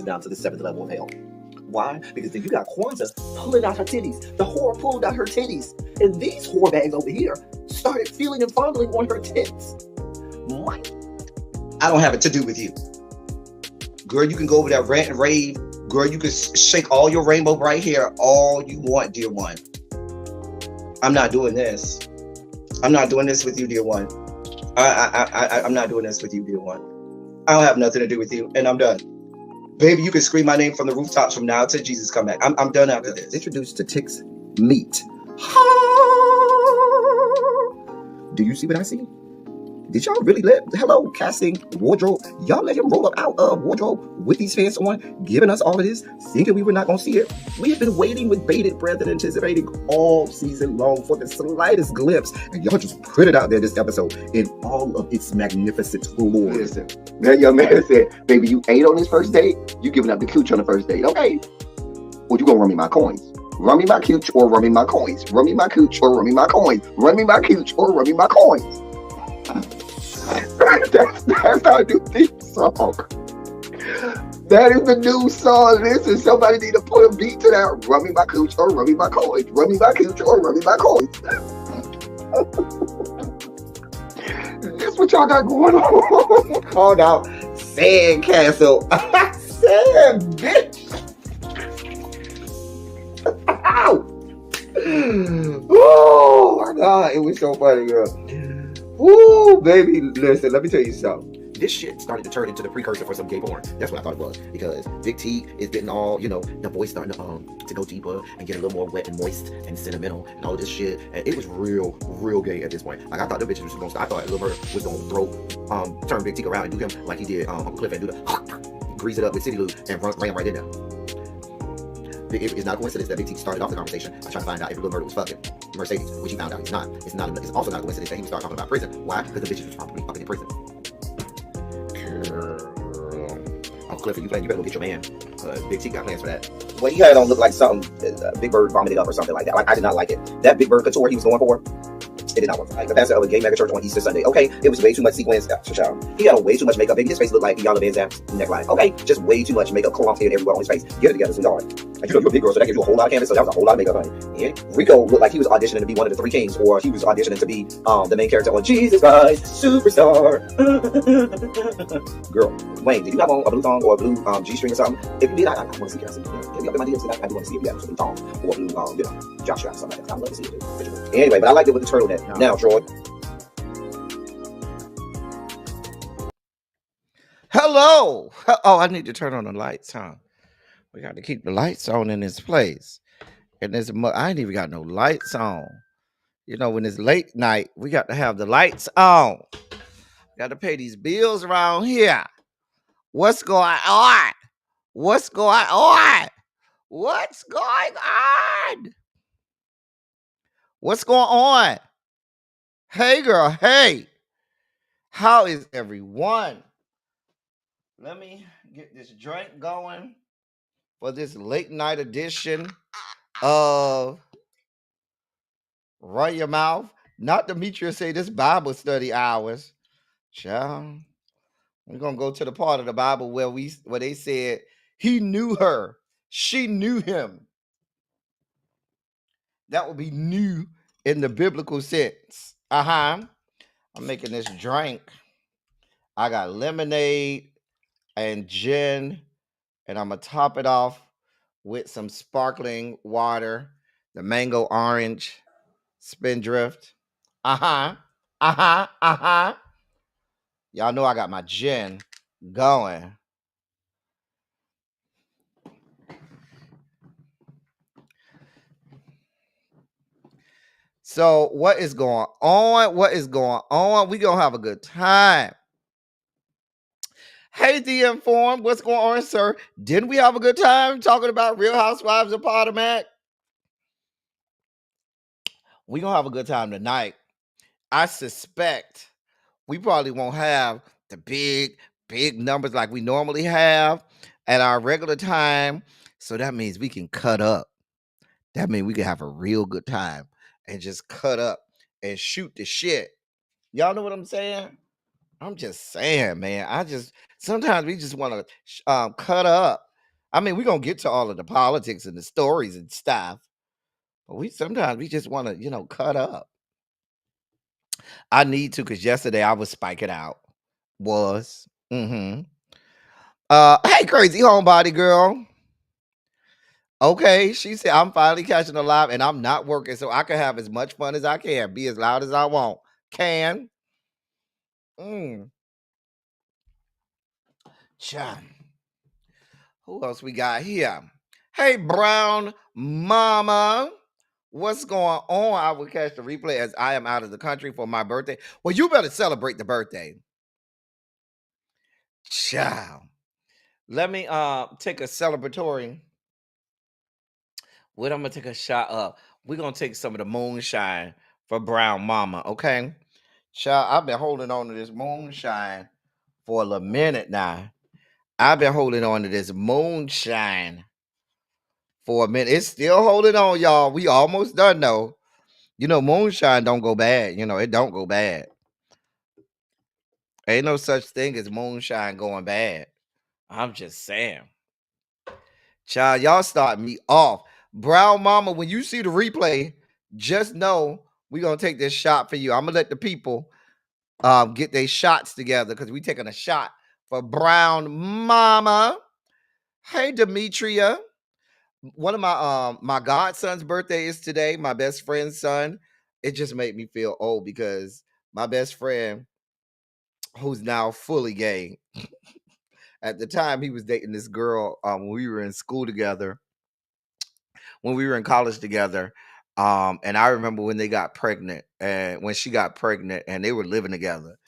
down to the 7th level of hell. Why? Because then you got Kwanzaa pulling out her titties. The whore pulled out her titties. And these whore bags over here started feeling and fondling on her tits. I don't have it to do with you. Girl, you can go over there, rant and rave. Girl, you can shake all your rainbow bright hair all you want, dear one. I'm not doing this. I'm not doing this with you, dear one. I'm not doing this with you, dear one. I don't have nothing to do with you, and I'm done. Baby, you can scream my name from the rooftops from now till Jesus come back. I'm done after this. Introduced to Tick's Meat. Do you see what I see? Did y'all really hello, casting, wardrobe, y'all let him roll up out of wardrobe with these fans on, giving us all of this, thinking we were not going to see it? We have been waiting with bated breath and anticipating all season long for the slightest glimpse, and y'all just put it out there this episode in all of its magnificent glory. Listen, that young man said, baby, you ate on this first date, you giving up the cooch on the first date, okay? Well, you gonna run me my coins. Run me my cooch or run me my coins. Run me my cooch or run me my coins. Run me my cooch or run me my coins. That's our new theme song. That is the new song. Listen, somebody need to put a beat to that. Run me my cooch or run me my coins. Run me my cooch or run me my coins. That's what y'all got going on. Called out Sandcastle. Sand, bitch. Ow. Oh my God, it was so funny, girl. Ooh, baby, listen, let me tell you something. This shit started to turn into the precursor for some gay porn. That's what I thought it was. Because Big T is getting all, the voice starting to go deeper and get a little more wet and moist and sentimental and all this shit. And it was real gay at this point. Like, I thought the bitches was gonna, I thought Lil Murder was gonna turn Big T around and do him like he did Uncle Cliff and do the grease it up with City Lou and ran right in there. It's not a coincidence that Big T started off the conversation by trying to find out if Lil Murder was fucking Mercedes, which he found out he's not. It's also not a coincidence that he would start talking about prison. Why? Because the bitches was probably fucking in prison. Uncle Cliff, you better go get your man. Big T got plans for that. Well, he had on look like something Big Bird vomited up or something like that. Like, I did not like it. That Big Bird couture he was going for, it did not work. Like the pastor of a gay mega church on Easter Sunday. Okay, it was way too much sequins. He had on way too much makeup. Baby, his face looked like Yala Van Zap's neckline. Okay, just way too much makeup, clumped in everywhere on his face. Get it together, sweetheart. And you're a big girl, so that gives you a whole lot of canvas. So that was a whole lot of makeup, honey. Yeah. Rico looked like he was auditioning to be one of the three kings, or he was auditioning to be the main character on Jesus Christ Superstar. Girl, Wayne, did you have on a blue thong or a blue G-string or something? If you did, I want to see it. Get me up in my DMs. I do want to see if you have a blue thong or a blue, jock strap or something like that. I'd love to see it. Anyway, but I liked it with the turtleneck. No. Now, Troy. Hello. Oh, I need to turn on the lights, huh? We got to keep the lights on in this place. And I ain't even got no lights on. When it's late night, we got to have the lights on. Got to pay these bills around here. What's going on? What's going on? What's going on? What's going on? Hey, girl. Hey. How is everyone? Let me get this drink going for this late night edition of Run Your Mouth. Not Demetria say this Bible study hours. Child, we're gonna go to the part of the Bible where they said he knew her, she knew him. That would be new in the biblical sense. I'm making this drink. I got lemonade and gin, and I'm gonna top it off with some sparkling water, the mango orange spindrift. Y'all know I got my gin going. So what is going on? We gonna have a good time. Hey, The Informed, what's going on, sir? Didn't we have a good time talking about Real Housewives of Potomac? We're going to have a good time tonight. I suspect we probably won't have the big numbers like we normally have at our regular time. So that means we can cut up. That means we can have a real good time and just cut up and shoot the shit. Y'all know what I'm saying? I'm just saying, man. Sometimes we just want to cut up. I mean, we're gonna get to all of the politics and the stories and stuff, but sometimes we just want to, cut up. I need to, because yesterday I was spiking out. Was. Mm-hmm. Hey, crazy homebody girl. Okay, she said I'm finally catching a live and I'm not working, so I can have as much fun as I can, be as loud as I want. Can. Cha. Who else we got here? Hey, Brown Mama. What's going on? I will catch the replay as I am out of the country for my birthday. Well, you better celebrate the birthday. Ciao. Let me take a celebratory. What I'm gonna take a shot of. We're gonna take some of the moonshine for Brown Mama, okay? Child, I've been holding on to this moonshine for a little minute now. I've been holding on to this moonshine for a minute. It's still holding on, y'all. We almost done though. Moonshine don't go bad. It don't go bad. Ain't no such thing as moonshine going bad. I'm just saying. Child, y'all start me off. Brown Mama, when you see the replay, just know we're going to take this shot for you. I'm going to let the people get their shots together because we taking a shot for Brown Mama. Hey, Demetria. One of my godson's birthday is today, my best friend's son. It just made me feel old because my best friend, who's now fully gay, at the time he was dating this girl when we were in school together, when we were in college together. And I remember when they got pregnant and when she got pregnant and they were living together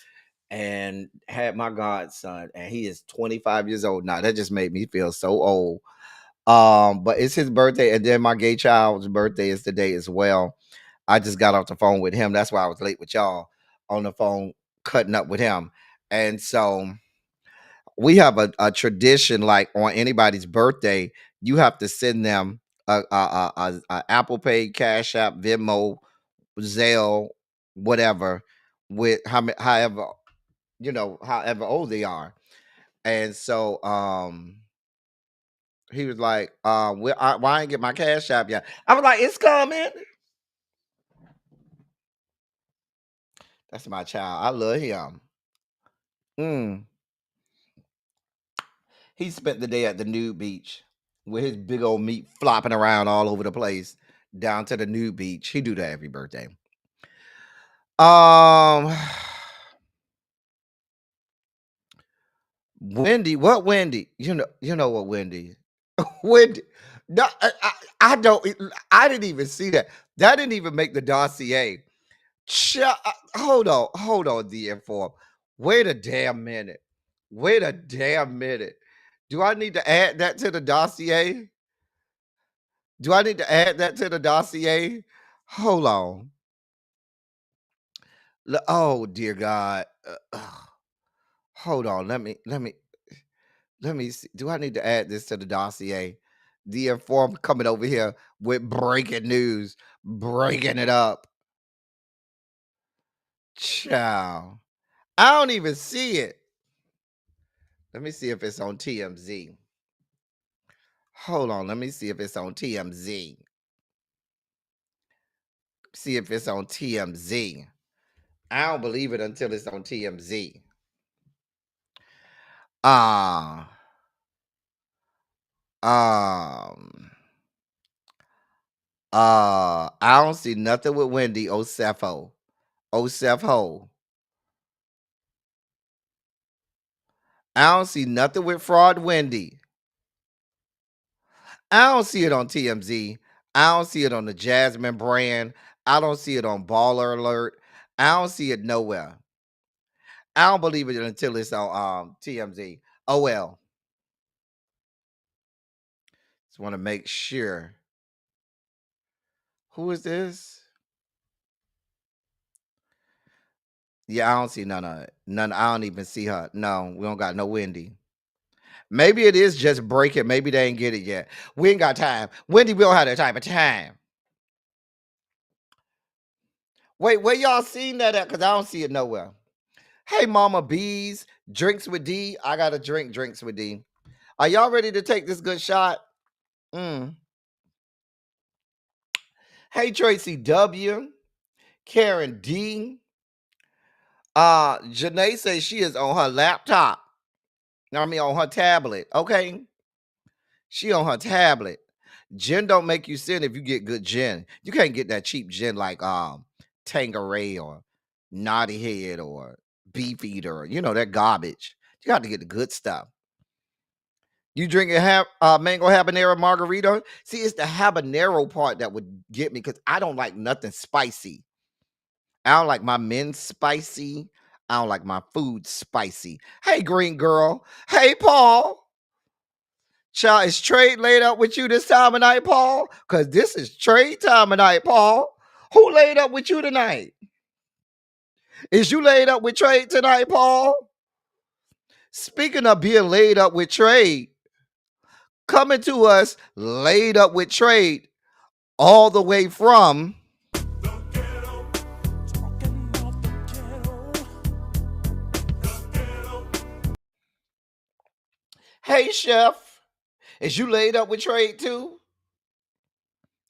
and had my godson, and he is 25 years old now. That just made me feel so old. But it's his birthday, and then my gay child's birthday is today as well. I just got off the phone with him. That's why I was late with y'all on the phone, cutting up with him. And so we have a tradition, like on anybody's birthday, you have to send them a Apple Pay, Cash App, Venmo, Zelle, whatever, with however however old they are. And so he was like, why I ain't get my Cash App yet? I was like, it's coming. That's my child. I love him. He spent the day at the nude beach with his big old meat flopping around all over the place down to the nude beach. He do that every birthday. Wendy, what Wendy? You know what Wendy? Wendy. No, I don't. I didn't even see that. That didn't even make the dossier. Hold on, the inform. Wait a damn minute. Wait a damn minute. Do I need to add that to the dossier? Do I need to add that to the dossier? Hold on. Oh dear God. Hold on. Let me see. Do I need to add this to the dossier? The inform coming over here with breaking news, breaking it up. Ciao. I don't even see it. Let me see if it's on TMZ. Hold on. Let me see if it's on TMZ. See if it's on TMZ. I don't believe it until it's on TMZ. I don't see nothing with Wendy Osefo. Osefo. I don't see nothing with Fraud Wendy. I don't see it on TMZ. I don't see it on the Jasmine brand. I don't see it on Baller Alert. I don't see it nowhere. I don't believe it until it's on TMZ. Oh well. Just want to make sure. Who is this? Yeah, I don't see none of it. None. I don't even see her. No, we don't got no Wendy. Maybe it is just breaking. Maybe they ain't get it yet. We ain't got time. Wendy, we don't have that type of time. Wait, where y'all seen that at? Because I don't see it nowhere. Hey, Mama Bees, drinks with D. I got to drink drinks with D. Are y'all ready to take this good shot? Hey, Tracy W. Karen D. Janae says she is on her laptop. I mean, on her tablet. Okay. She on her tablet. Gin don't make you sin if you get good gin. You can't get that cheap gin like Tanqueray or Naughty Head or Beefeater. You know, that garbage. You got to get the good stuff. You drink a mango habanero margarita? See, it's the habanero part that would get me because I don't like nothing spicy. I don't like my men spicy. I don't like my food spicy. Hey, green girl. Hey, Paul. Child, is trade laid up with you this time of night, Paul? Because this is trade time of night, Paul. Who laid up with you tonight? Is you laid up with trade tonight, Paul? Speaking of being laid up with trade, coming to us laid up with trade all the way from Hey, Chef. Is you laid up with trade too?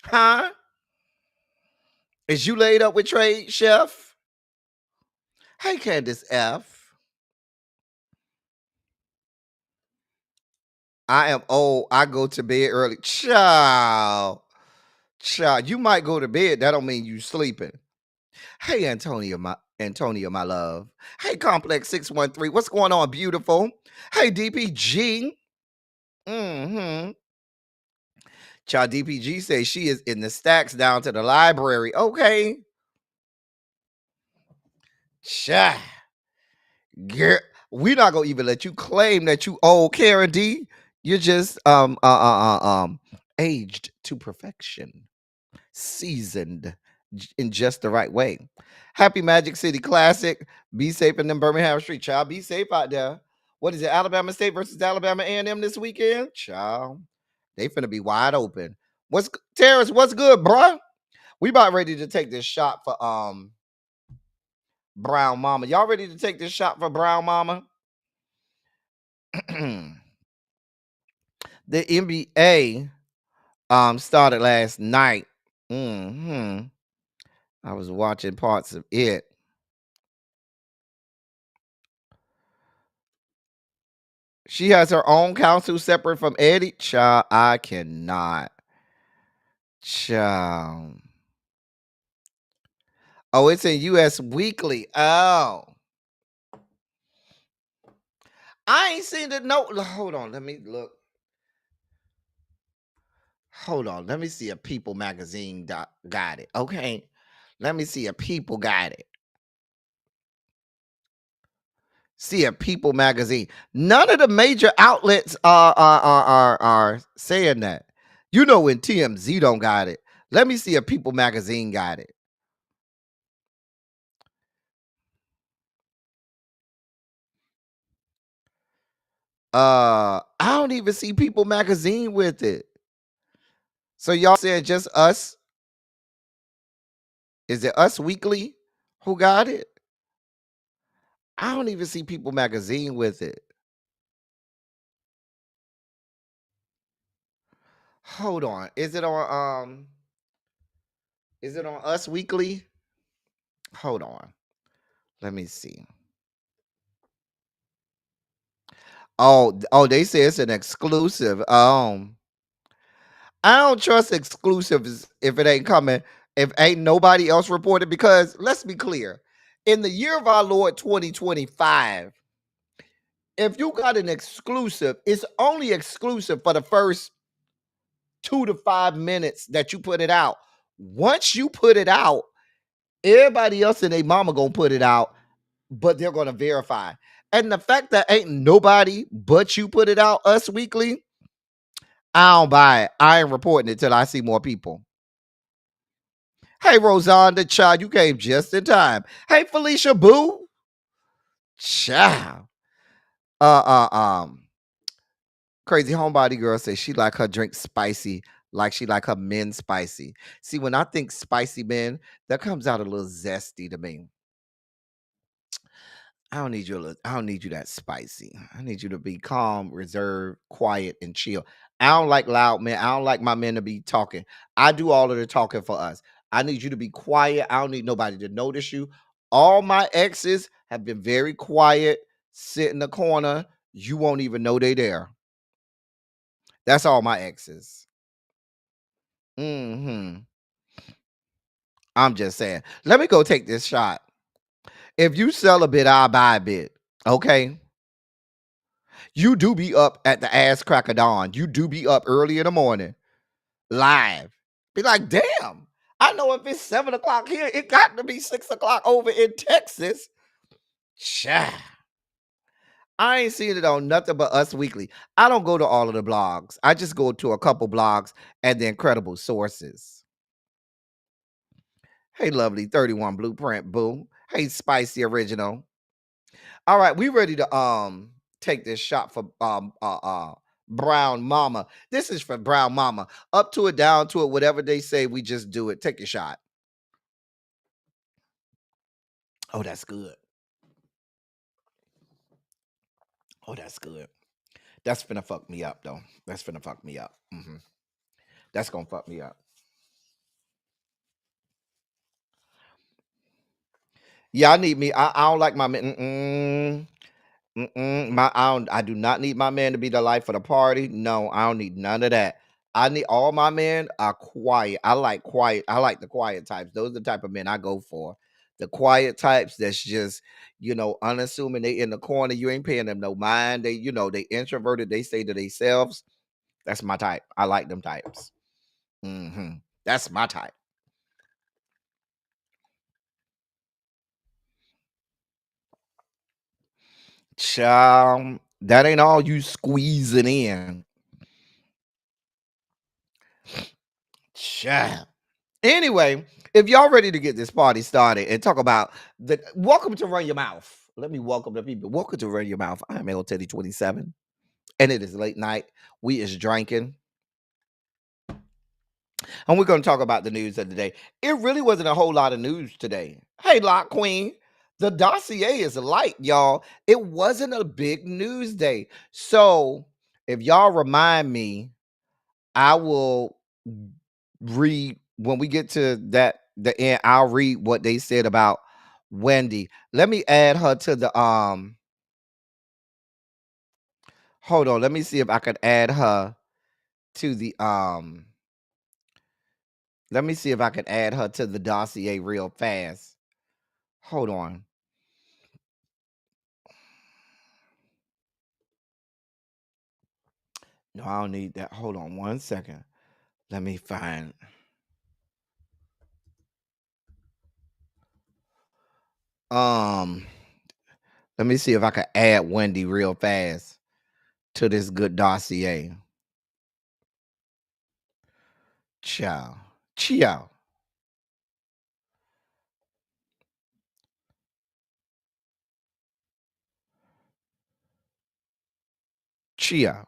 Huh? Is you laid up with trade, Chef? Hey, Candace F. I am old. I go to bed early. Child, you might go to bed. That don't mean you sleeping. Hey, Antonia, my love. Hey, Complex 613. What's going on, beautiful? Hey, DPG. Child, DPG says she is in the stacks down to the library. Okay. Child. Girl, we're not gonna even let you claim that you old Karen D. You're just aged to perfection, seasoned in just the right way. Happy Magic City Classic. Be safe in them Birmingham Street, child. Be safe out there. What is it? Alabama State versus Alabama A&M this weekend, child. They finna be wide open. Terrence? What's good, bruh? We about ready to take this shot for Brown Mama. Y'all ready to take this shot for Brown Mama? The NBA started last night. I was watching parts of it. She has her own counsel separate from Eddie. Child, I cannot. Child. Oh, it's in US Weekly. Oh. I ain't seen the note. Hold on. Let me look. Hold on. Let me see if People Magazine got it. Okay. Let me see if People got it. See if People Magazine. None of the major outlets are saying that. You know when TMZ don't got it. Let me see if People Magazine got it. I don't even see People Magazine with it. So y'all said just us? Is it Us Weekly who got it? I don't even see People Magazine with it. Hold on. Is it on Us Weekly? Hold on. Let me see. Oh, they say it's an exclusive. I don't trust exclusives if it ain't coming, if ain't nobody else reported, because let's be clear. In the year of our Lord 2025, if you got an exclusive, it's only exclusive for the first 2 to 5 minutes that you put it out. Once you put it out, everybody else and their mama gonna put it out, but they're gonna verify. And the fact that ain't nobody but you put it out, Us Weekly, I don't buy it. I ain't reporting it till I see more people. Hey, Rosanna, child, you came just in time. Hey, Felicia Boo, child. Crazy homebody girl says she like her drink spicy, like she like her men spicy. See, when I think spicy men, that comes out a little zesty to me. I don't need you that spicy. I need you to be calm, reserved, quiet, and chill. I don't like loud men. I don't like my men to be talking. I do all of the talking for us. I need you to be quiet. I don't need nobody to notice you. All my exes have been very quiet, sit in the corner. You won't even know they there. That's all my exes. Hmm. I'm just saying. Let me go take this shot. If you sell a bit, I'll buy a bit. Okay. You do be up at the ass crack of dawn. You do be up early in the morning, live. Be like, damn. I know if it's 7 o'clock here, it got to be 6 o'clock over in Texas. Cha. I ain't seen it on nothing but Us Weekly. I don't go to all of the blogs. I just go to a couple blogs and the incredible sources. Hey, lovely 31 Blueprint Boo. Hey, Spicy Original. All right, we ready to take this shot for Brown Mama. This is for Brown Mama. Up to it, down to it, whatever they say, we just do it. Take your shot. Oh, that's good. Oh, that's good. That's finna fuck me up though. That's finna fuck me up. That's gonna fuck me up. Yeah, I need me. I don't like my man. I do not need my man to be the life of the party. No, I don't need none of that. I need all my men are quiet. I like quiet. I like the quiet types. Those are the type of men I go for. The quiet types that's just, unassuming. They in the corner. You ain't paying them no mind. They introverted. They say to themselves. That's my type. I like them types. That's my type. Child, that ain't all you squeezing in. Child. Anyway, if y'all ready to get this party started and talk about the welcome to Run Your Mouth. Let me welcome the people. Welcome to Run Your Mouth. I'm L Teddy 27, and it is late night. We is drinking, and we're going to talk about the news of the day. It really wasn't a whole lot of news today. Hey, Lock Queen, the dossier is light, y'all. It wasn't a big news day. So if y'all remind me, I will read when we get to the end. I'll read what they said about Wendy. Let me add her to the hold on. Let me see if I can add her to the let me see if I can add her to the dossier real fast. Hold on. No, I don't need that. Hold on 1 second. Let me find. Um, Let me see if I can add Wendy real fast to this good dossier. Ciao. Ciao. Ciao.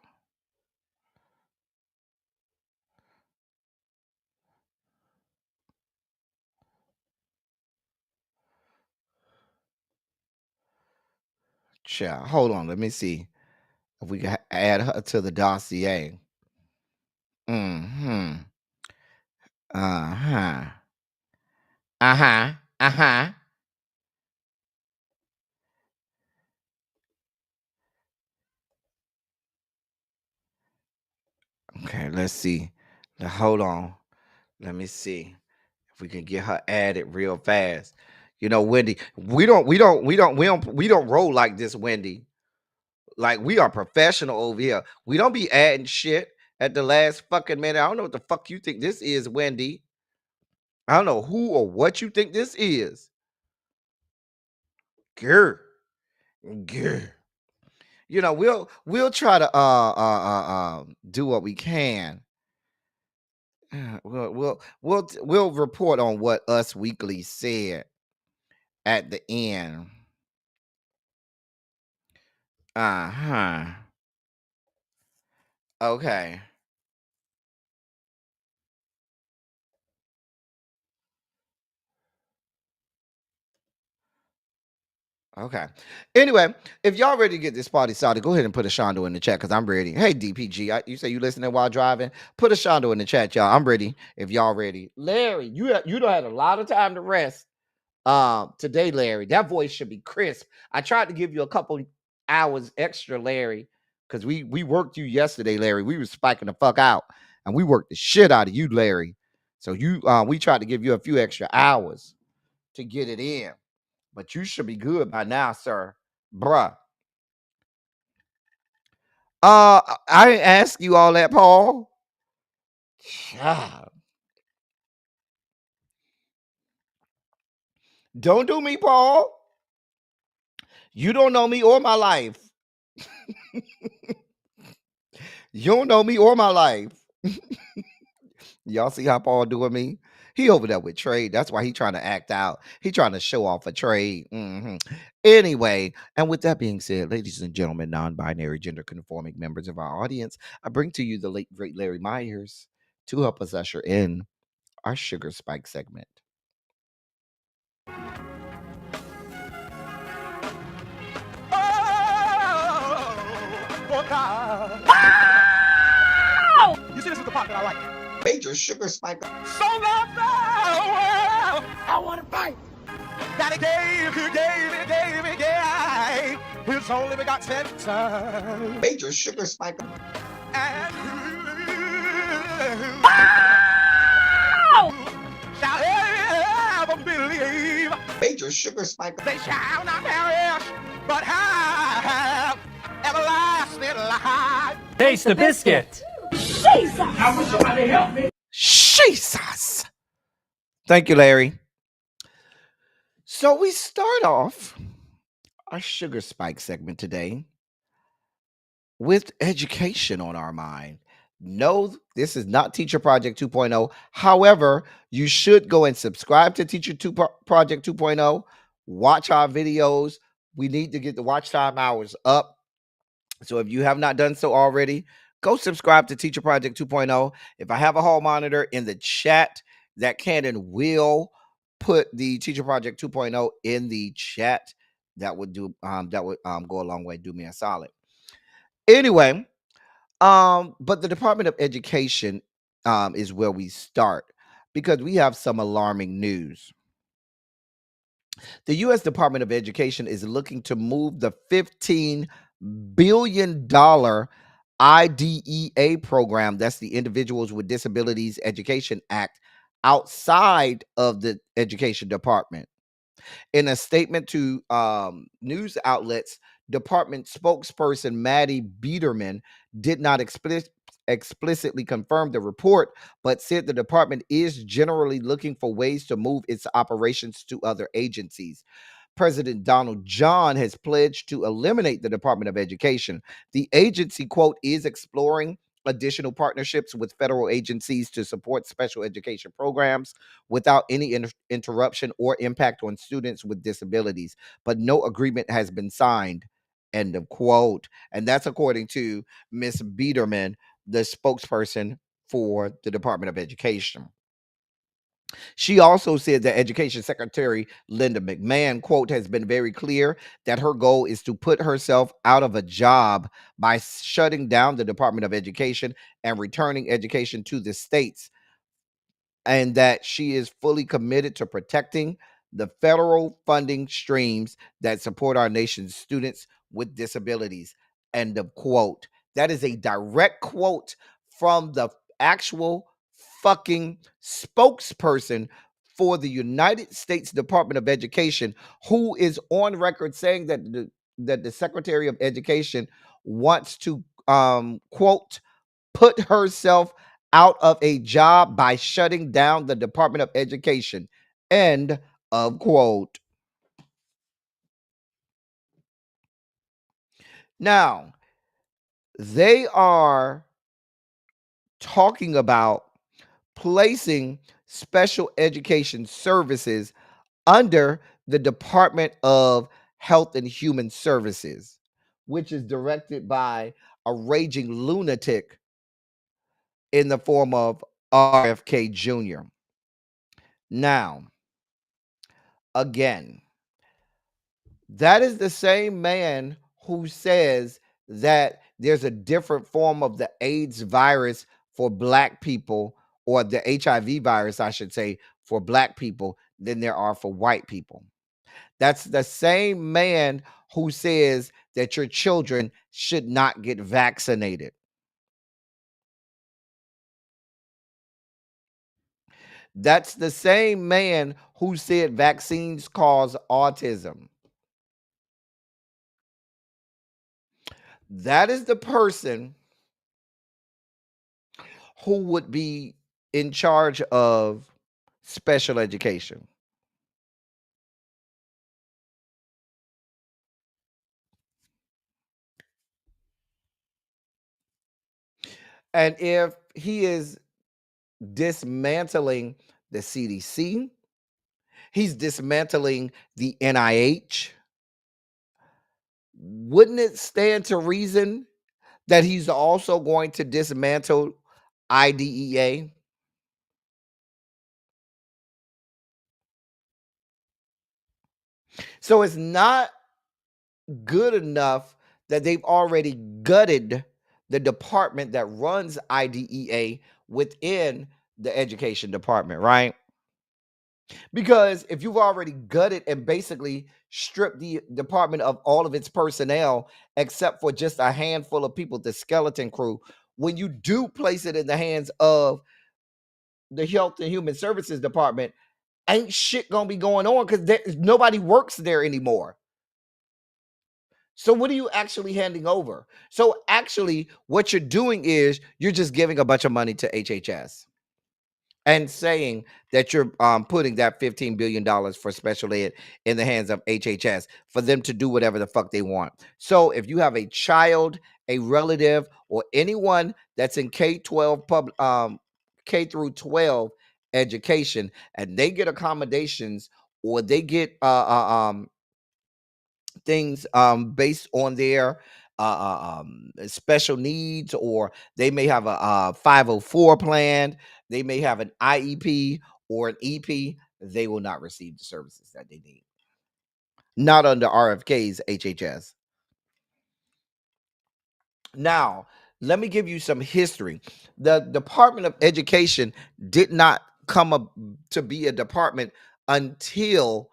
Ciao. Hold on. Let me see if we can add her to the dossier. Hmm. Uh-huh. Uh-huh. Uh-huh. Okay, let's see. Now, hold on. Let me see if we can get her added real fast. Wendy, we don't roll like this, Wendy. Like we are professional over here. We don't be adding shit at the last fucking minute. I don't know what the fuck you think this is, Wendy. I don't know who or what you think this is. Grr. Grr. We'll try to do what we can. We'll report on what Us Weekly said at the end. Uh-huh. Okay. Okay. Anyway, if y'all ready to get this party started, go ahead and put a Shondo in the chat because I'm ready. Hey, DPG, you say you listening while driving? Put a Shondo in the chat, y'all. I'm ready if y'all ready. Larry, you don't had a lot of time to rest today, Larry. That voice should be crisp. I tried to give you a couple hours extra, Larry, because we worked you yesterday, Larry. We was spiking the fuck out, and we worked the shit out of you, Larry. So we tried to give you a few extra hours to get it in. But you should be good by now, sir. Bruh. I didn't ask you all that, Paul. God. Don't do me, Paul. You don't know me or my life. You don't know me or my life. Y'all see how Paul doing me? He over there with trade. That's why he trying to act out. He trying to show off a trade. Anyway, and with that being said, ladies and gentlemen, non-binary, gender-conforming members of our audience, I bring to you the late great Larry Myers to help us usher in our sugar spike segment. Oh God. You see, this is the part that I like. Major sugar spike. So long, I want to fight. That he gave, his only begotten son. Major sugar spike. And shall ever believe. Major sugar spike. They shall not perish, but have everlasting life. Taste the biscuit. Jesus! I wish somebody help me. Jesus. Thank you, Larry. So we start off our sugar spike segment today with education on our mind. No, this is not Teacher Project 2.0. However, you should go and subscribe to Teacher Project 2.0. Watch our videos. We need to get the watch time hours up. So if you have not done so already, go subscribe to Teacher Project 2.0. If I have a hall monitor in the chat, that can and will put the Teacher Project 2.0 in the chat. That would go a long way. Do me a solid. Anyway, but the Department of Education is where we start because we have some alarming news. The U.S. Department of Education is looking to move the $15 billion IDEA program, that's the Individuals with Disabilities Education Act, outside of the Education Department. In a statement to news outlets, department spokesperson Maddie Biederman did not explicitly confirm the report, but said the department is generally looking for ways to move its operations to other agencies. President Donald John has pledged to eliminate the Department of Education. The agency, quote, is exploring additional partnerships with federal agencies to support special education programs without any interruption or impact on students with disabilities, but no agreement has been signed, end of quote. And that's according to Ms. Biederman, the spokesperson for the Department of Education. She also said that Education Secretary Linda McMahon, quote, has been very clear that her goal is to put herself out of a job by shutting down the Department of Education and returning education to the states, and that she is fully committed to protecting the federal funding streams that support our nation's students with disabilities, end of quote. That is a direct quote from the actual fucking spokesperson for the United States Department of Education, who is on record saying that the Secretary of Education wants to quote, put herself out of a job by shutting down the Department of Education, end of quote. Now, they are talking about placing special education services under the Department of Health and Human Services, which is directed by a raging lunatic in the form of RFK Jr. Now, again, That is the same man who says that there's a different form of the AIDS virus for black people, or the HIV virus, I should say, for black people than there are for white people. That's the same man who says that your children should not get vaccinated. That's the same man who said vaccines cause autism. That is the person who would be in charge of special education. And if he is dismantling the CDC, he's dismantling the NIH, wouldn't it stand to reason that he's also going to dismantle IDEA? So it's not good enough that they've already gutted the department that runs IDEA within the education department, right? Because if you've already gutted and basically stripped the department of all of its personnel, except for just a handful of people, the skeleton crew, when you do place it in the hands of the Health and Human Services Department, ain't shit gonna be going on because nobody works there anymore. So what are you actually handing over? So actually, what you're doing is you're just giving a bunch of money to HHS and saying that you're putting that $15 billion for special ed in the hands of HHS for them to do whatever the fuck they want. So if you have a child, a relative, or anyone that's in K through 12 education, and they get accommodations, or they get things based on their special needs, or they may have a 504 plan, they may have an IEP or an EP, they will not receive the services that they need. Not under RFK's HHS. Now, let me give you some history. The Department of Education did not come up to be a department until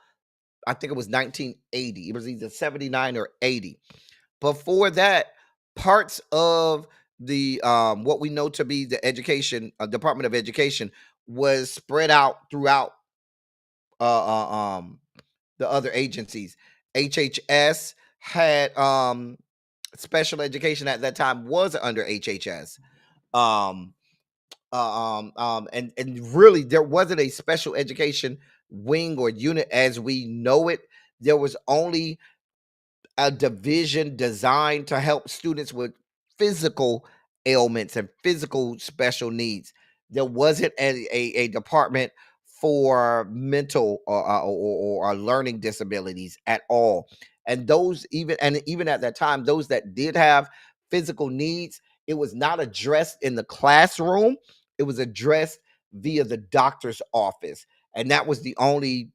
I think it was 1980. It was either 79 or 80. Before that, parts of the what we know to be the education Department of Education was spread out throughout the other agencies. HHS had special education at that time was under HHS. Um, and really there wasn't a special education wing or unit as we know it. There was only a division designed to help students with physical ailments and physical special needs. There wasn't a department for mental or learning disabilities at all. And even at that time, those that did have physical needs, it was not addressed in the classroom. It was addressed via the doctor's office, and that was the only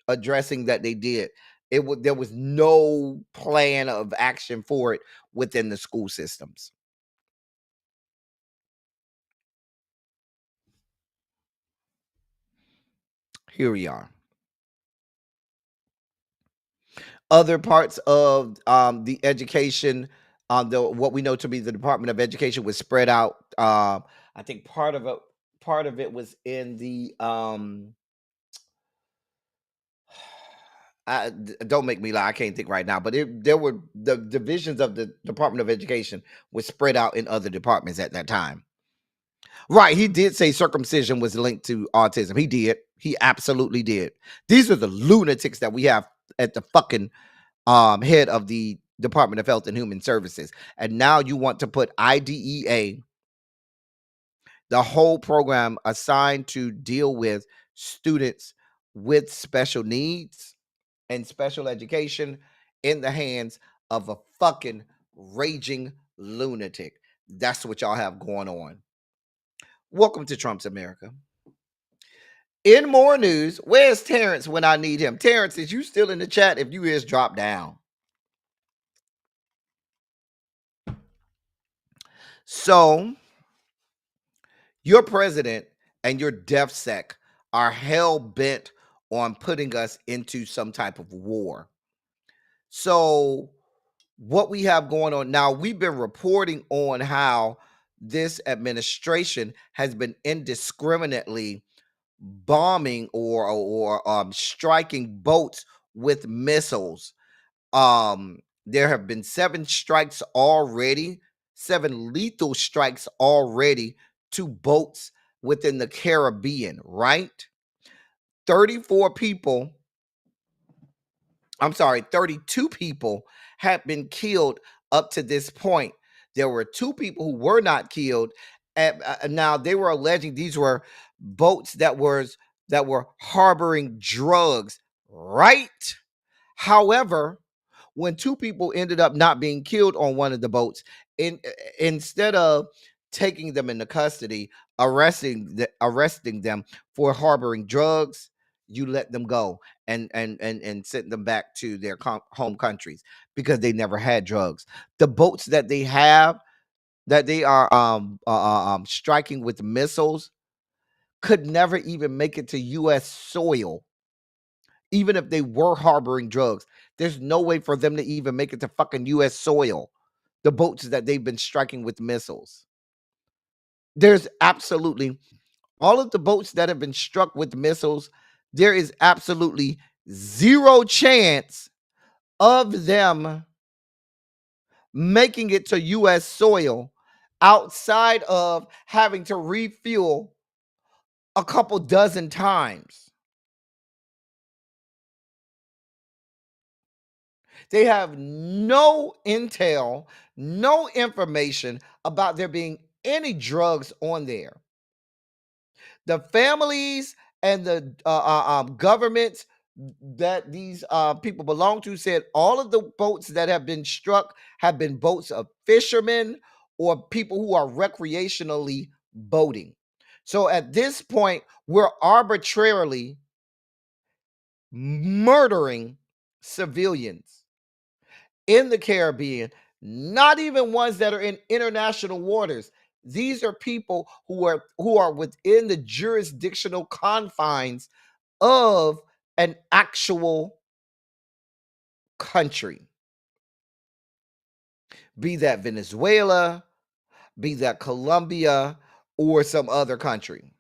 addressing that they did. There was no plan of action for it within the school systems. Here we are. Other parts of the education, the what we know to be the Department of Education was spread out. I think part of it was in the don't make me lie, I can't think right now, but there were the divisions of the Department of Education was spread out in other departments at that time. Right, he did say circumcision was linked to autism. He did. He absolutely did. These are the lunatics that we have at the fucking head of the Department of Health and Human Services. And now you want to put IDEA, the whole program assigned to deal with students with special needs and special education, in the hands of a fucking raging lunatic. That's what y'all have going on. Welcome to Trump's America. In more news, where's Terrence when I need him? Terrence, is you still in the chat? If you is, drop down. So, your president and your DefSec are hell bent on putting us into some type of war. So, what we have going on now, we've been reporting on how this administration has been indiscriminately bombing or striking boats with missiles. There have been 7 strikes already, 7 lethal strikes already to boats within the Caribbean, right? 34 people, I'm sorry, 32 people have been killed up to this point. There were 2 people who were not killed. Now they were alleging these were boats that were harboring drugs, right? However, when 2 people ended up not being killed on one of the boats, instead of taking them into custody, arresting them for harboring drugs, you let them go and sent them back to their home countries because they never had drugs. The boats that they have that they are striking with missiles could never even make it to U.S. soil, even if they were harboring drugs. There's no way for them to even make it to fucking U.S. soil. The boats that they've been striking with missiles. There's absolutely all of the boats that have been struck with missiles. There is absolutely zero chance of them making it to U.S. soil outside of having to refuel a couple dozen times. They have no intel, no information about there being any drugs on there. The families and the governments that these people belong to said all of the boats that have been struck have been boats of fishermen or people who are recreationally boating. So at this point, we're arbitrarily murdering civilians in the Caribbean, not even ones that are in international waters. These are people who are within the jurisdictional confines of an actual country. Be that Venezuela, be that Colombia, or some other country.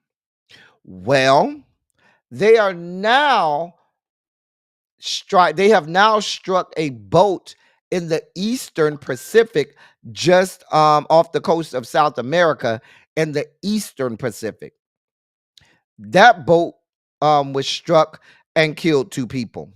Well, they are now they have now struck a boat in the Eastern Pacific, just off the coast of South America in the Eastern Pacific. That boat was struck and killed 2 people,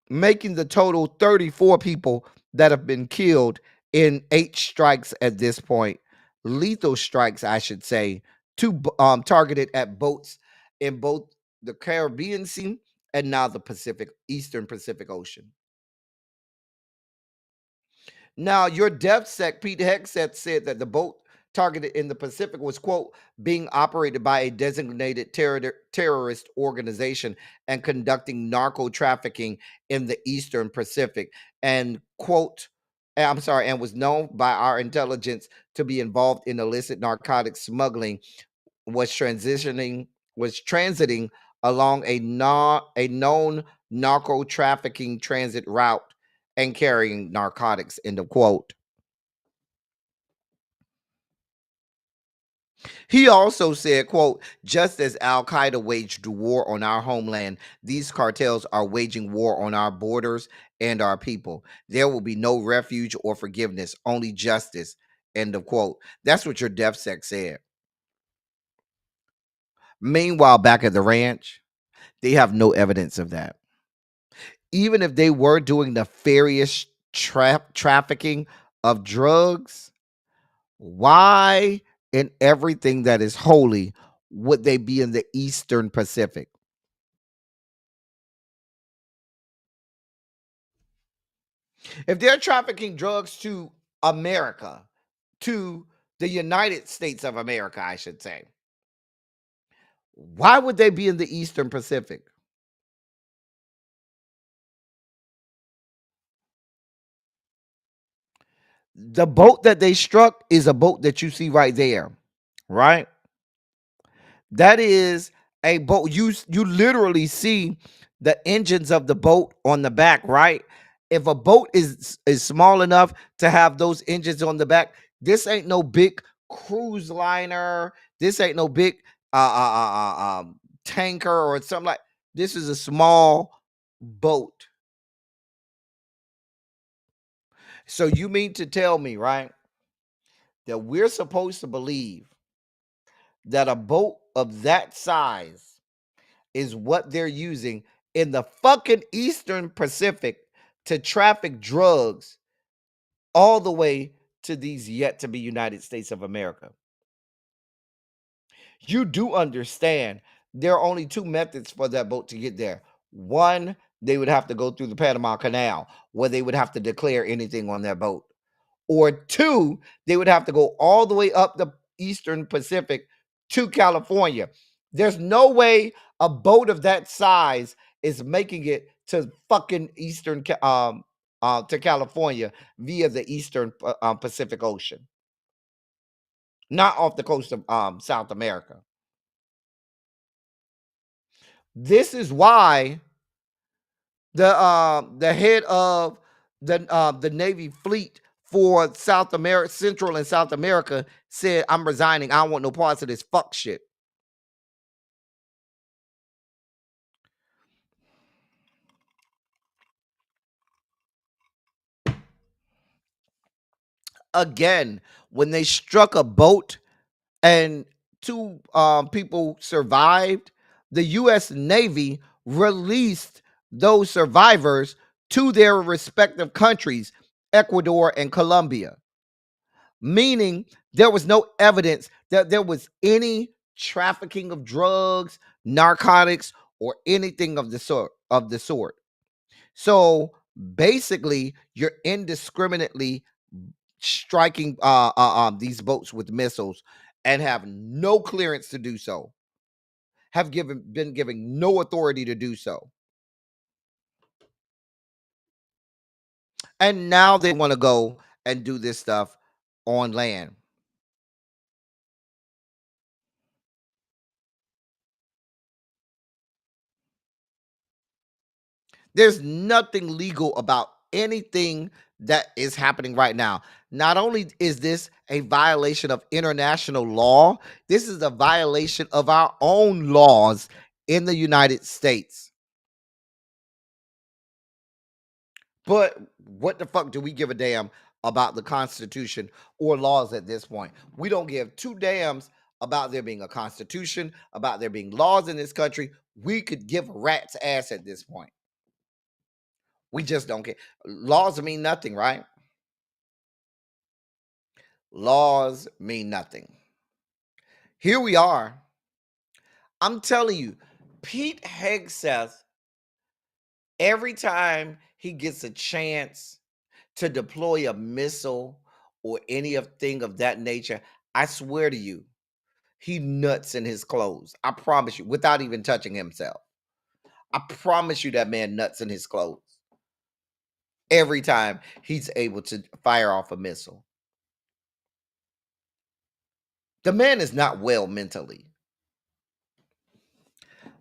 making the total 34 people that have been killed in 8 strikes at this point. Lethal strikes, I should say, targeted at boats in both the Caribbean Sea and now the Eastern Pacific Ocean. Now, your DefSec, Pete Hegseth, said that the boat targeted in the Pacific was, quote, being operated by a designated terrorist organization and conducting narco trafficking in the Eastern Pacific, and, quote, and was known by our intelligence to be involved in illicit narcotics smuggling, was transiting along a known narco trafficking transit route and carrying narcotics, end of quote. He also said, quote, just as Al-Qaeda waged war on our homeland, these cartels are waging war on our borders and our people. There will be no refuge or forgiveness, only justice, end of quote. That's what your DefSec said. Meanwhile, back at the ranch, they have no evidence of that. Even if they were doing nefarious trafficking of drugs, why in everything that is holy would they be in the Eastern Pacific? If they're trafficking drugs to America, to the United States of America, I should say, Why would they be in the Eastern Pacific? The boat that they struck is a boat that you see right there, right? That is a boat. You literally see the engines of the boat on the back, right? If a boat is small enough to have those engines on the back, this ain't no big cruise liner. This ain't no big tanker or something like. This is a small boat. So you mean to tell me, right, that we're supposed to believe that a boat of that size is what they're using in the fucking Eastern Pacific to traffic drugs all the way to these yet to be United States of America? You do understand there are only two methods for that boat to get there. One, they would have to go through the Panama Canal, where they would have to declare anything on their boat. Or two, they would have to go all the way up the Eastern Pacific to California. There's no way a boat of that size is making it to fucking to California via the Eastern Pacific Ocean, not off the coast of South America. This is why the head of the Navy fleet for South America, Central and South America, said, "I'm resigning. I don't want no parts of this fuck shit." Again, when they struck a boat and two people survived, the U.S. Navy released those survivors to their respective countries, Ecuador and Colombia, meaning there was no evidence that there was any trafficking of drugs, narcotics, or anything of the sort. So basically, you're indiscriminately striking these boats with missiles and have no clearance to do so, have been given no authority to do so. And now they want to go and do this stuff on land. There's nothing legal about anything that is happening right now. Not only is this a violation of international law, this is a violation of our own laws in the United States. But what the fuck do we give a damn about the Constitution or laws at this point? We don't give two damns about there being a Constitution, about there being laws in this country. We could give a rat's ass at this point. We just don't care. Laws mean nothing, right? Laws mean nothing. Here we are. I'm telling you, Pete Hegseth, every time he gets a chance to deploy a missile or anything of that nature, I swear to you, he nuts in his clothes. I promise you, without even touching himself. I promise you that man nuts in his clothes every time he's able to fire off a missile. The man is not well mentally.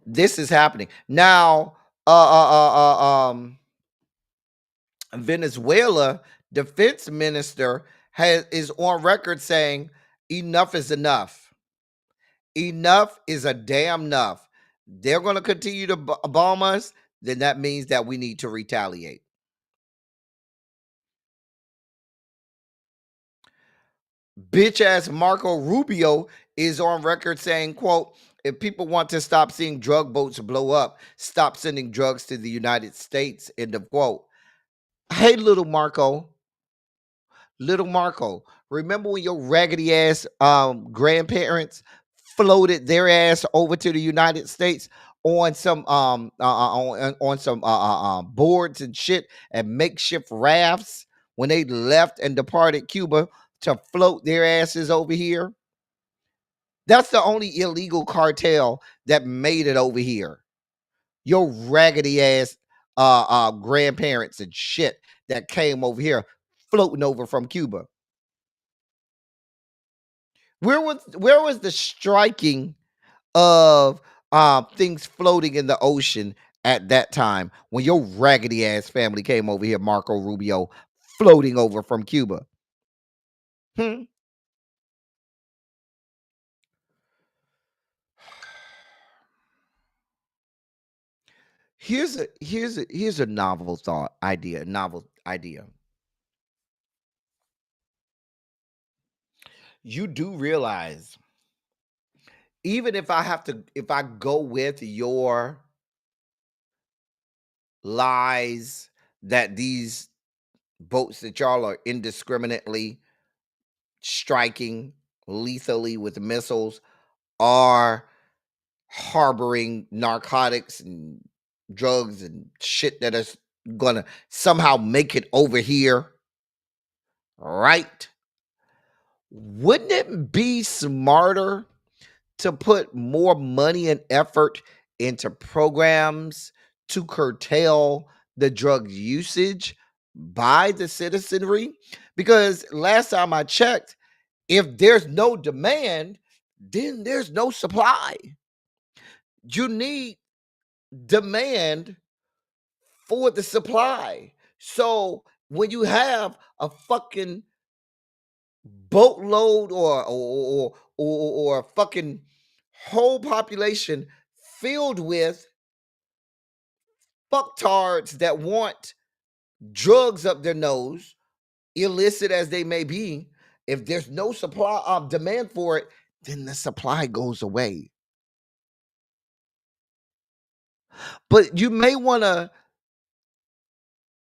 This is happening now. Venezuela defense minister is on record saying enough is enough. Enough is a damn enough. They're going to continue to bomb us. Then that means that we need to retaliate. Bitch ass Marco Rubio is on record saying, quote, if people want to stop seeing drug boats blow up, stop sending drugs to the United States, end of quote. Hey, little Marco, remember when your raggedy ass grandparents floated their ass over to the United States on some on some boards and shit and makeshift rafts when they left and departed Cuba to float their asses over here? That's the only illegal cartel that made it over here. Your raggedy ass grandparents and shit that came over here floating over from Cuba. Where was the striking of things floating in the ocean at that time when your raggedy ass family came over here, Marco Rubio, floating over from Cuba? Hmm? Here's a novel idea. You do realize, even if I go with your lies that these boats that y'all are indiscriminately striking lethally with missiles are harboring narcotics and drugs and shit that is gonna somehow make it over here, right? Wouldn't it be smarter to put more money and effort into programs to curtail the drug usage by the citizenry? Because last time I checked, if there's no demand, then there's no supply. You need demand for the supply. So when you have a fucking boatload or a fucking whole population filled with fucktards that want drugs up their nose, illicit as they may be, if there's no supply of demand for it, then the supply goes away. But you may want to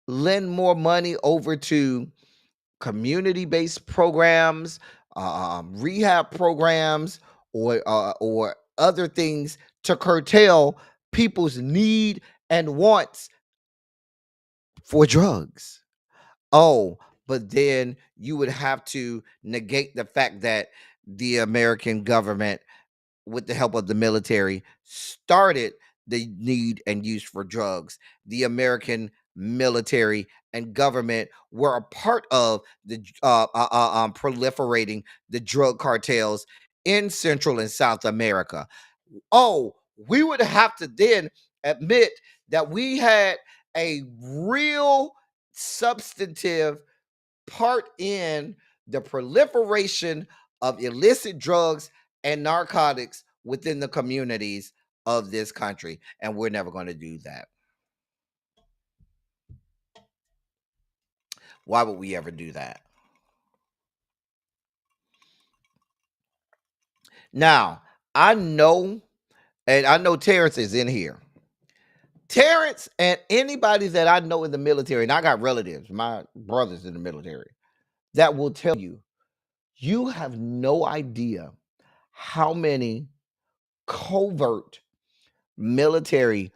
lend more money over to community-based programs, rehab programs, or other things to curtail people's need and wants for drugs. Oh, but then you would have to negate the fact that the American government, with the help of the military, started the need and use for drugs. The American military and government were a part of the proliferating the drug cartels in Central and South America. Oh, we would have to then admit that we had a real substantive part in the proliferation of illicit drugs and narcotics within the communities of this country. And we're never going to do that. Why would we ever do that? Now, I know Terrence is in here. Terrence and anybody that I know in the military, and I got relatives, my brothers in the military, that will tell you, you have no idea how many covert military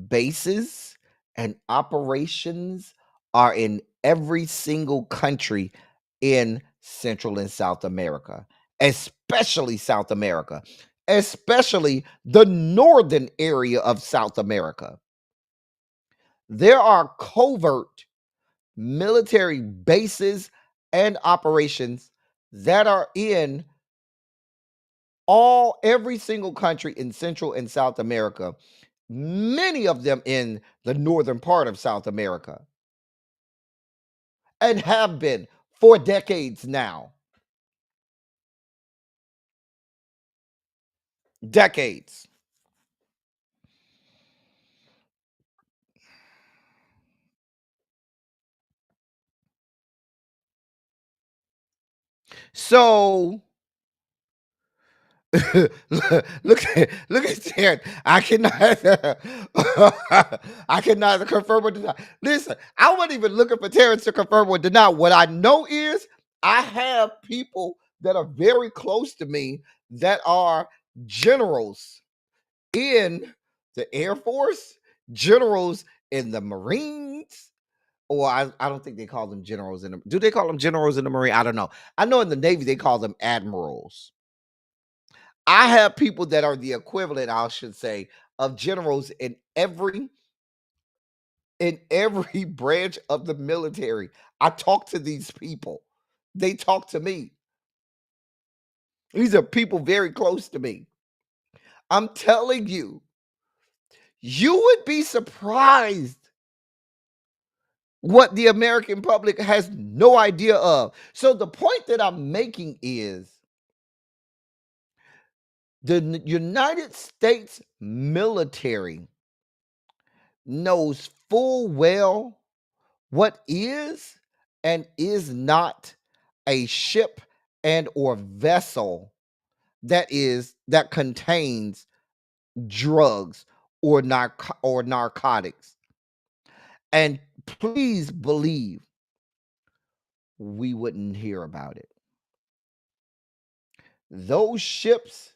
bases and operations are in every single country in Central and South America, especially South America, especially the northern area of South America. There are covert military bases and operations that are in every single country in Central and South America, many of them in the northern part of South America, and have been for decades now. Decades. So look at Terrence. I cannot I cannot confirm or deny. Listen, I wasn't even looking for Terrence to confirm or deny. What I know is I have people that are very close to me that are generals in the Air Force, generals in the Marines, or I don't think they call them generals in the, do they call them generals in the Marine? I don't know. I know in the Navy they call them admirals. I have people that are the equivalent, I should say, of generals in every branch of the military. I talk to these people. They talk to me. These are people very close to me. I'm telling you, you would be surprised what the American public has no idea of. So the point that I'm making is the United States military knows full well what is and is not a ship and or vessel that contains drugs or narcotics. And please believe we wouldn't hear about it. Those ships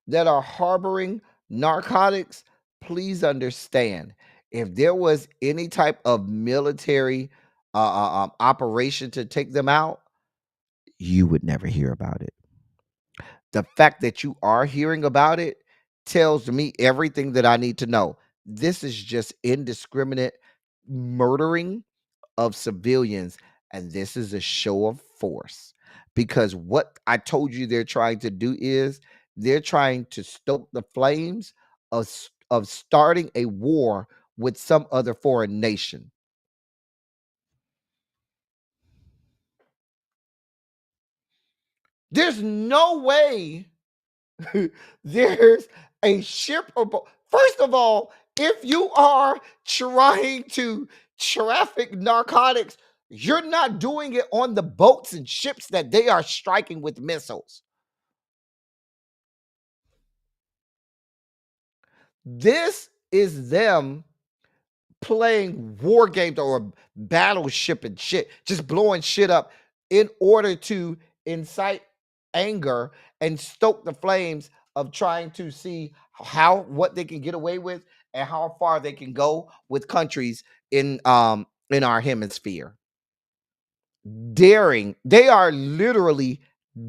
that are harboring narcotics, please understand, if there was any type of military operation to take them out, you would never hear about it. The fact that you are hearing about it tells me everything that I need to know. This is just indiscriminate murdering of civilians, and this is a show of force, because what I told you they're trying to do is they're trying to stoke the flames of starting a war with some other foreign nation. There's no way there's a ship or boat. First of all, if you are trying to traffic narcotics, you're not doing it on the boats and ships that they are striking with missiles. This is them playing war games or battleship and shit, just blowing shit up in order to incite anger and stoke the flames of trying to see what they can get away with and how far they can go with countries in our hemisphere. They are literally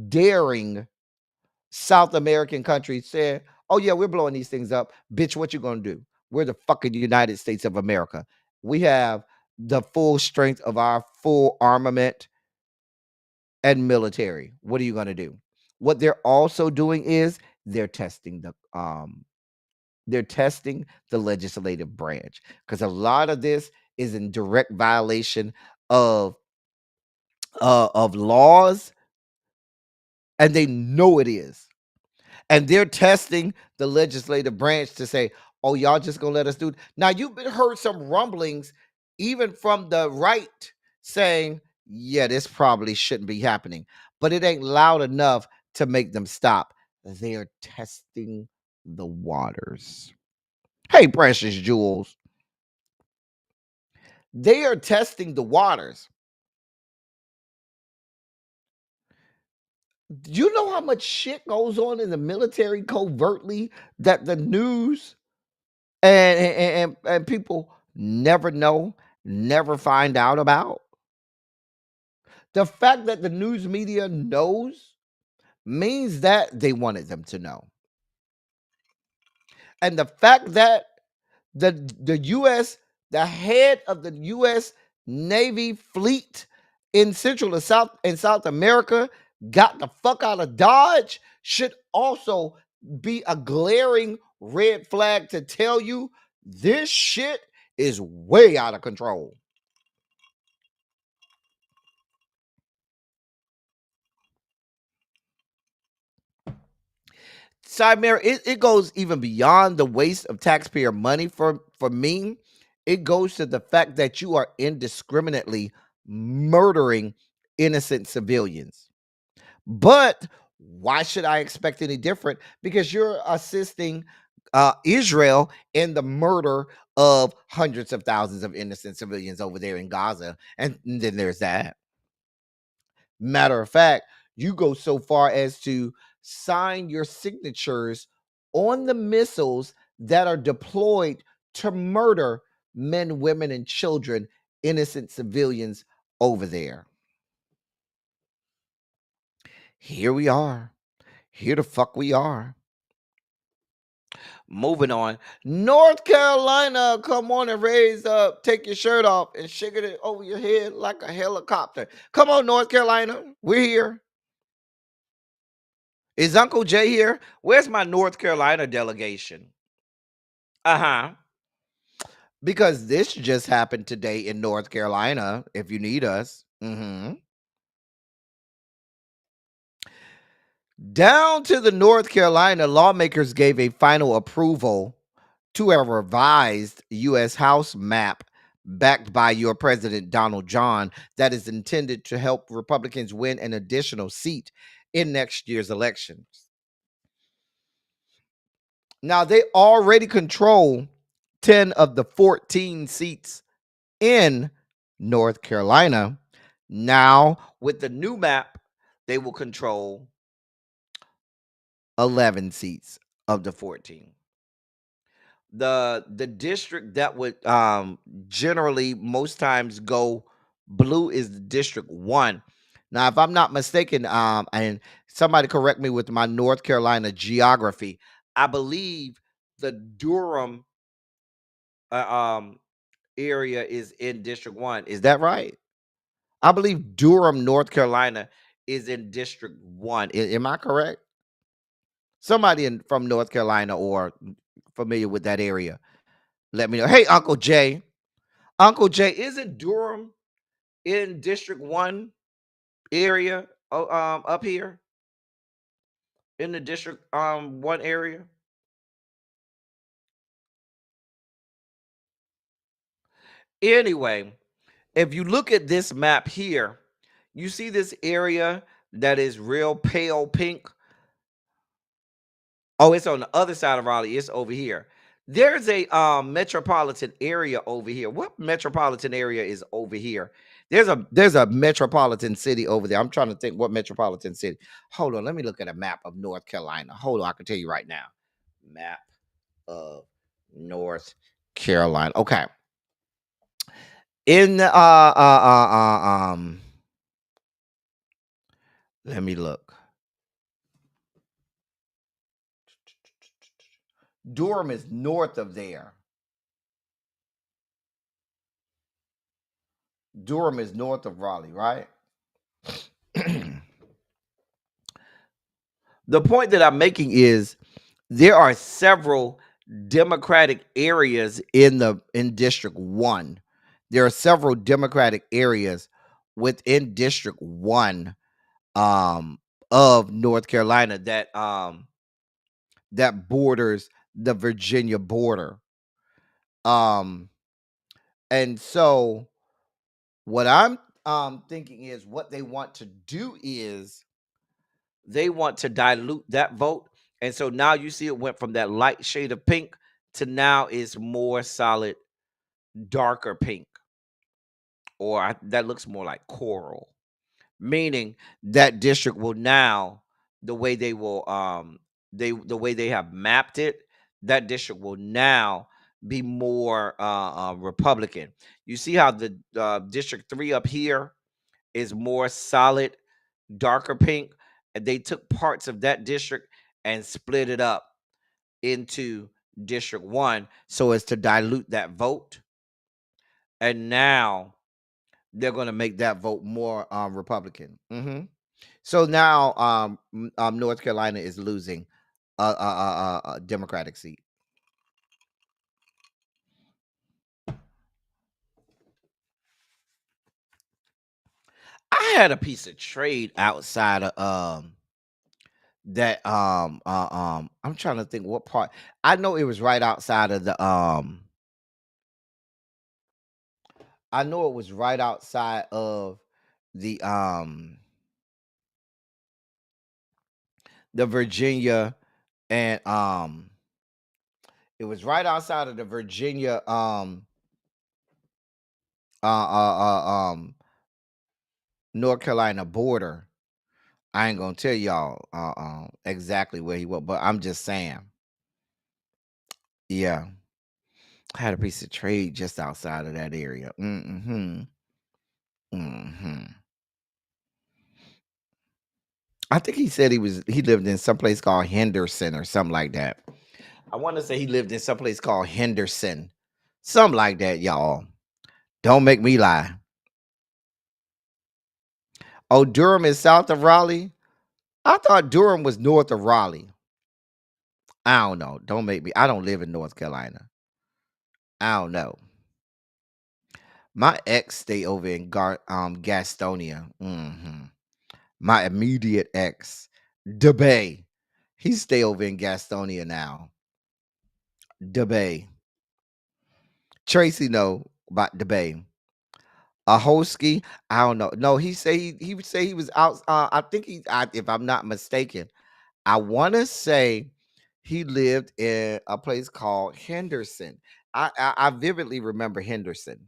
daring South American countries saying, "Oh yeah, we're blowing these things up, bitch. What you gonna do? We're the fucking United States of America. We have the full strength of our full armament and military. What are you gonna do?" What they're also doing is they're testing the legislative branch, because a lot of this is in direct violation of laws, and they know it is. And they're testing the legislative branch to say, "Oh, y'all just gonna let us do it?" Now, you've heard some rumblings, even from the right, saying, "Yeah, this probably shouldn't be happening," but it ain't loud enough to make them stop. They're testing the waters. Hey, precious jewels, they are testing the waters. Do you know how much shit goes on in the military covertly that the news and people never know, never find out about? The fact that the news media knows means that they wanted them to know. And the fact that the US, the head of the US Navy fleet in Central and South America got the fuck out of Dodge should also be a glaring red flag to tell you this shit is way out of control. Side mirror, it goes even beyond the waste of taxpayer money for me. It goes to the fact that you are indiscriminately murdering innocent civilians. But why should I expect any different? Because you're assisting Israel in the murder of hundreds of thousands of innocent civilians over there in Gaza. And then there's that. Matter of fact, you go so far as to sign your signatures on the missiles that are deployed to murder men, women, and children, innocent civilians over there. Here we are. Here the fuck we are. Moving on. North Carolina, come on and raise up. Take your shirt off and shake it over your head like a helicopter. Come on, North Carolina. We're here. Is Uncle Jay here? Where's my North Carolina delegation? Uh-huh. Because this just happened today in North Carolina, if you need us. Down to the North Carolina, lawmakers gave a final approval to a revised U.S. House map backed by your President Donald John that is intended to help Republicans win an additional seat in next year's elections. Now, they already control 10 of the 14 seats in North Carolina. Now, with the new map, they will control 11 seats of the 14. The district that would generally most times go blue is District 1. Now, if I'm not mistaken, and somebody correct me with my North Carolina geography, I believe the Durham area is in District 1. Is that right? I believe Durham, North Carolina is in District 1. Am I correct? Somebody from North Carolina or familiar with that area, let me know. Hey, Uncle Jay. Uncle Jay, isn't Durham in District 1 area up here? In the District 1 area? Anyway, if you look at this map here, you see this area that is real pale pink. Oh, it's on the other side of Raleigh. It's over here. There's a metropolitan area over here. What metropolitan area is over here? There's a metropolitan city over there. I'm trying to think what metropolitan city. Hold on, let me look at a map of North Carolina. Hold on, I can tell you right now. Map of North Carolina. Okay. In let me look. Durham is north of there. Durham is north of Raleigh, right? The point that I'm making is there are several Democratic areas in District 1. There are several Democratic areas within District 1 of North Carolina that borders the Virginia border. And so what I'm thinking is what they want to do is they want to dilute that vote. And so now you see it went from that light shade of pink to now is more solid, darker pink. Or that looks more like coral. Meaning that district will now, the way they will the way they have mapped it, that district will now be more Republican. You see how the District 3 up here is more solid, darker pink, and they took parts of that district and split it up into District 1 so as to dilute that vote. And now they're going to make that vote more Republican. So now North Carolina is losing a Democratic seat. I had a piece of trade outside of that I'm trying to think what part. I know it was right outside of the I know it was right outside of the Virginia and it was right outside of the Virginia North Carolina border. I ain't gonna tell y'all exactly where he was, but I'm just saying. Yeah. I had a piece of trade just outside of that area. I think he said he lived in some place called Henderson or something like that. I want to say he lived in some place called Henderson. Something like that, y'all. Don't make me lie. Oh, Durham is south of Raleigh? I thought Durham was north of Raleigh. I don't know. Don't make me. I don't live in North Carolina. I don't know. My ex stay over in Gastonia. My immediate ex, DeBay. He stay over in Gastonia now. DeBay. Tracy know about DeBay. A Hosky, I don't know. No, he would say he was out. I think if I'm not mistaken, I want to say he lived in a place called Henderson. I vividly remember Henderson.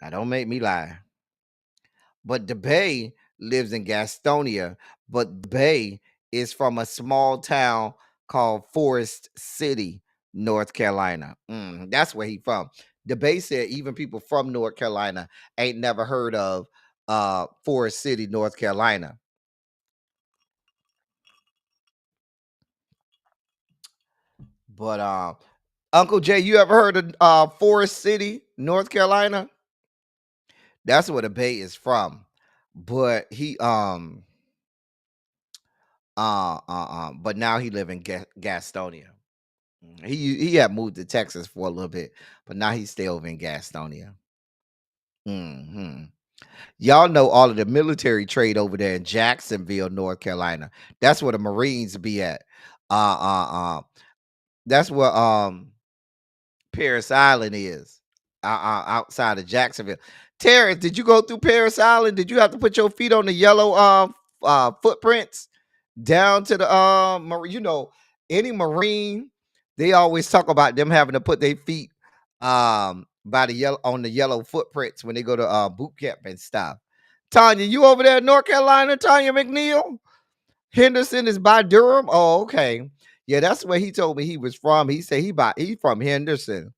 Now, don't make me lie. But the Bay lives in Gastonia, but the Bay is from a small town called Forest City, North Carolina. That's where he from. The Bay said even people from North Carolina ain't never heard of Forest City, North Carolina. But Uncle Jay, you ever heard of Forest City, North Carolina? That's where the Bay is from. But he but now he live in Gastonia. He had moved to Texas for a little bit, but now he stay over in Gastonia. Y'all know all of the military trade over there in Jacksonville, North Carolina. That's where the Marines be at. That's where Paris Island is. Outside of Jacksonville. Terrence, did you go through Paris Island? Did you have to put your feet on the yellow footprints down to the you know, any Marine, they always talk about them having to put their feet by the yellow footprints when they go to boot camp and stuff. Tanya, you over there in North Carolina, Tanya McNeil? Henderson is by Durham. Oh, okay. Yeah, that's where he told me he was from. He said he from Henderson.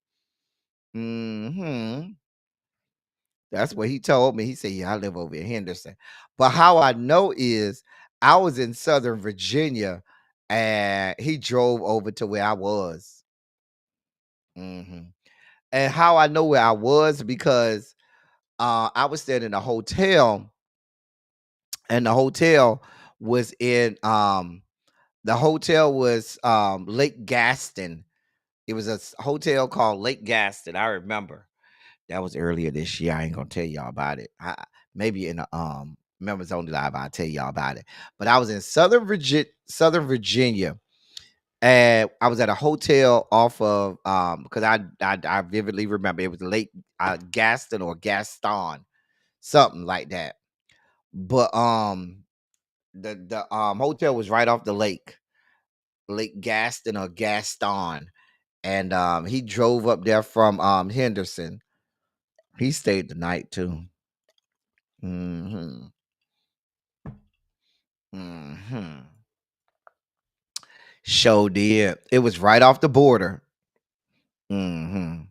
That's what he told me. He said, "Yeah, I live over in Henderson." But how I know is I was in Southern Virginia, and he drove over to where I was. And how I know where I was because I was staying in a hotel, and the hotel was in Lake Gaston. It was a hotel called Lake Gaston. I remember. That was earlier this year. I ain't gonna tell y'all about it. Maybe in the members only live, I'll tell y'all about it. But I was in Southern Virginia, and I was at a hotel off of because I vividly remember it was Lake Gaston or Gaston, something like that. But the hotel was right off the lake, Lake Gaston or Gaston, and he drove up there from Henderson. He stayed the night too. Mhm. Mhm. Show did. It was right off the border. Mhm.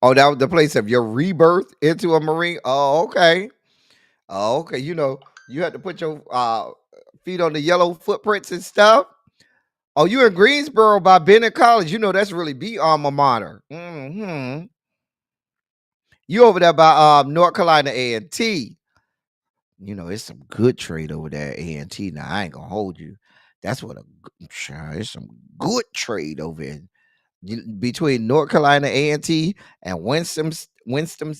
Oh, that was the place of your rebirth into a Marine. Oh, okay. Oh, okay. You know, you had to put your feet on the yellow footprints and stuff. Oh, you in Greensboro by Bennett College. You know that's really be alma mater. You over there by North Carolina A&T. You know, it's some good trade over there at A&T. Now, I ain't gonna hold you. That's what it's some good trade over in between North Carolina A&T and Winston-Salem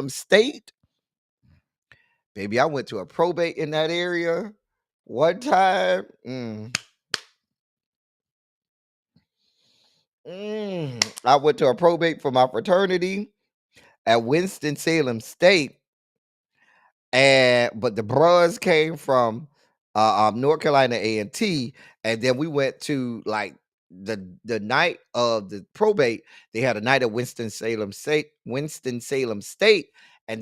State. Baby, I went to a probate in that area one time. I went to a probate for my fraternity at Winston-Salem State. But the bros came from North Carolina A&T, and then we went to like the night of the probate. They had a night at Winston-Salem State, and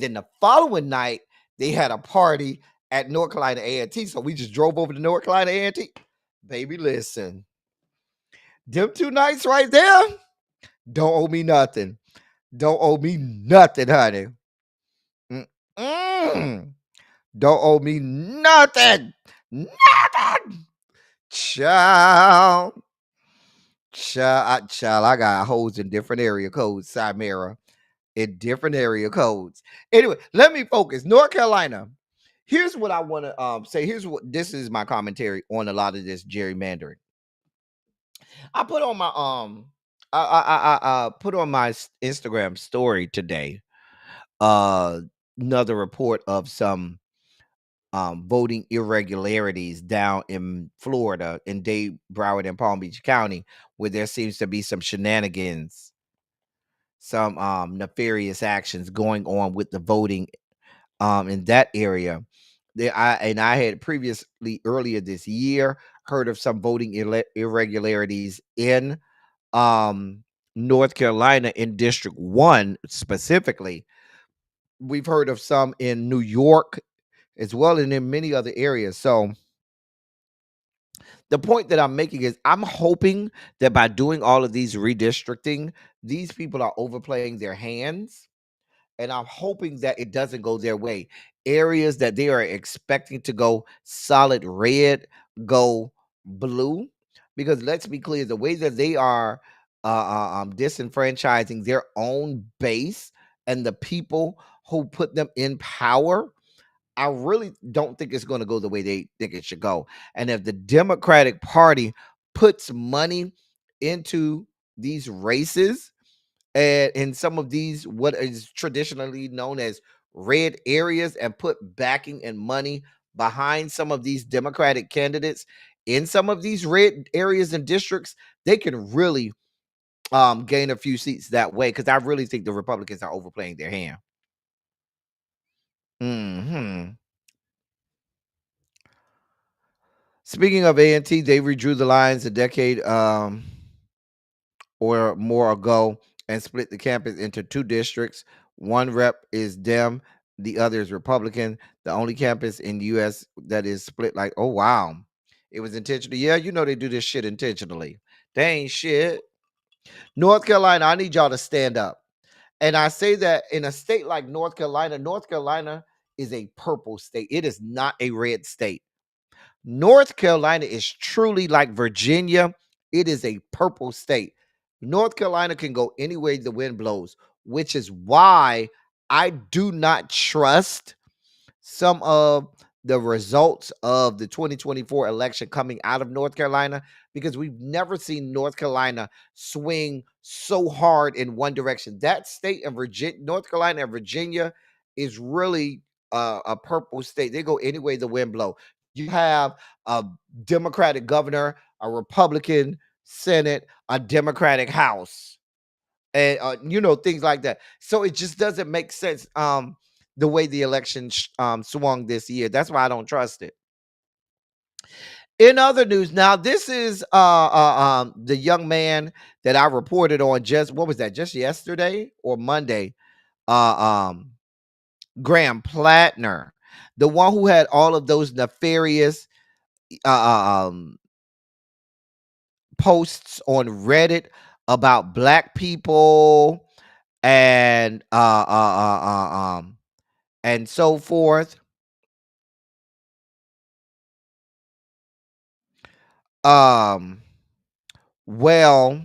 then the following night they had a party at North Carolina A&T. So we just drove over to North Carolina A&T. Baby, listen, them 2 nights right there don't owe me nothing. Don't owe me nothing, honey. Don't owe me nothing. Nothing. Child. Child, I got hoes in different area codes, Chimera, in different area codes. Anyway, let me focus. North Carolina. Here's what I want to say. Here's what this is my commentary on a lot of this gerrymandering. I put on my I put on my Instagram story today another report of some voting irregularities down in Florida in Dade, Broward, and Palm Beach County, where there seems to be some shenanigans, some nefarious actions going on with the voting in that area. I had previously earlier this year heard of some voting irregularities in North Carolina in District 1 specifically. We've heard of some in New York as well, and in many other areas. So the point that I'm making is I'm hoping that by doing all of these redistricting, these people are overplaying their hands. And I'm hoping that it doesn't go their way. Areas that they are expecting to go solid red, go blue. Because let's be clear, the way that they are disenfranchising their own base and the people who put them in power, I really don't think it's going to go the way they think it should go. And if the Democratic Party puts money into these races and in some of these, what is traditionally known as red areas, and put backing and money behind some of these Democratic candidates in some of these red areas and districts, they can really gain a few seats that way, because I really think the Republicans are overplaying their hand. Speaking of A&T, they redrew the lines a decade or more ago and split the campus into two districts. One rep is Dem, the other is Republican. The only campus in the U.S. that is split like, oh, wow. It was intentional. Yeah, you know they do this shit intentionally. They ain't shit. North Carolina, I need y'all to stand up. And I say that in a state like North Carolina is a purple state. It is not a red state. North Carolina is truly like Virginia. It is a purple state. North Carolina can go any way the wind blows, which is why I do not trust some of the results of the 2024 election coming out of North Carolina, because we've never seen North Carolina swing so hard in one direction. That state of Virginia, North Carolina and Virginia, is really a purple state. They go any way the wind blow. You have a Democratic governor, a Republican Senate, a Democratic House, and things like that. So it just doesn't make sense. The way the election swung this year. That's why I don't trust it. In other news, now this is the young man that I reported on just yesterday or Monday. Graham Plattner, the one who had all of those nefarious posts on Reddit about black people and so forth. Well,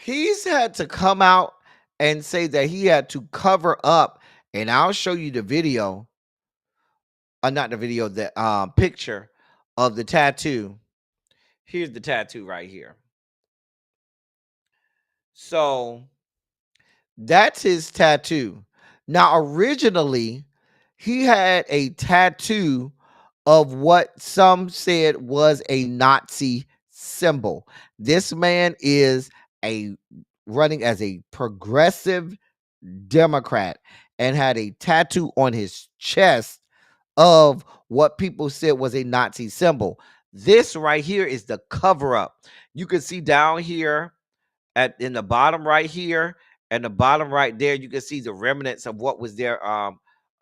he's had to come out and say that he had to cover up, and I'll show you the video. Not the video, the picture of the tattoo. Here's the tattoo right here. So that's his tattoo. Now, originally, he had a tattoo of what some said was a Nazi symbol. This man is running as a progressive Democrat and had a tattoo on his chest of what people said was a Nazi symbol. This right here is the cover up. You can see down here in the bottom right here and the bottom right there, you can see the remnants of what was there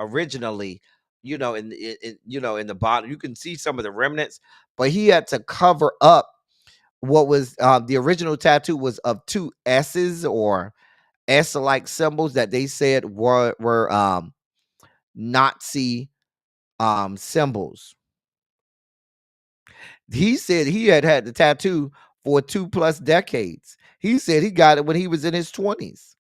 originally. In the bottom, you can see some of the remnants, but he had to cover up what was the original tattoo was of two S's, or S-like symbols that they said were Nazi symbols. He said he had the tattoo for 2+ decades. He said he got it when he was in his 20s.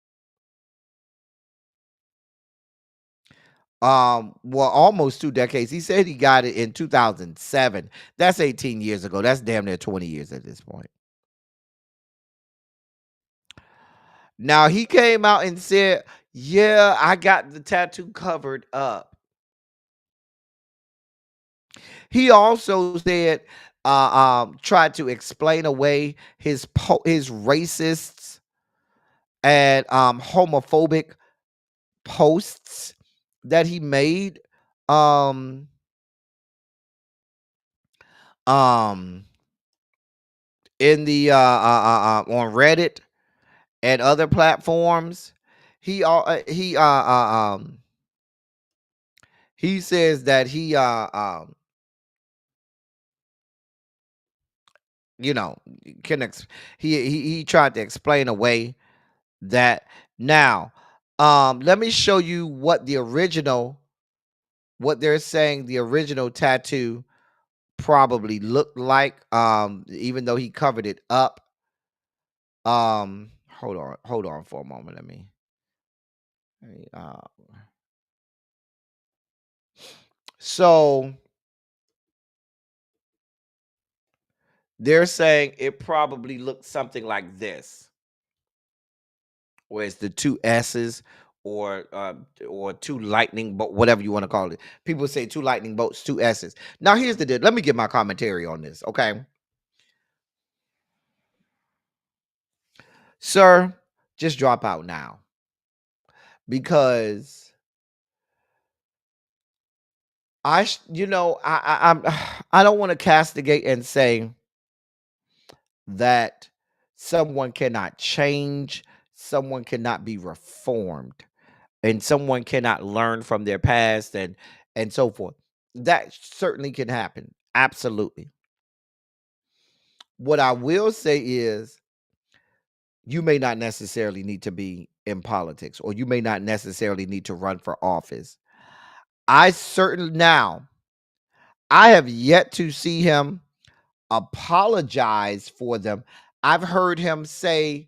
Well, almost 2 decades. He said he got it in 2007. That's 18 years ago. That's damn near 20 years at this point. Now he came out and said, "Yeah, I got the tattoo covered up." He also said, tried to explain away his racists and homophobic posts that he made um um in the on Reddit and other platforms. He says that he you know he tried to explain away that. Now let me show you what they're saying the original tattoo probably looked like, even though he covered it up. Hold on for a moment. Let me so they're saying it probably looked something like this, where it's the 2 S's or 2 lightning bolt, whatever you want to call it. People say 2 lightning bolts, 2 S's. Now here's the deal. Let me get my commentary on this, okay? Sir, just drop out now, because I don't want to castigate and say that someone cannot change, someone cannot be reformed, and someone cannot learn from their past and so forth. That certainly can happen. Absolutely. What I will say is, you may not necessarily need to be in politics, or you may not necessarily need to run for office. I have yet to see him apologize for them. I've heard him say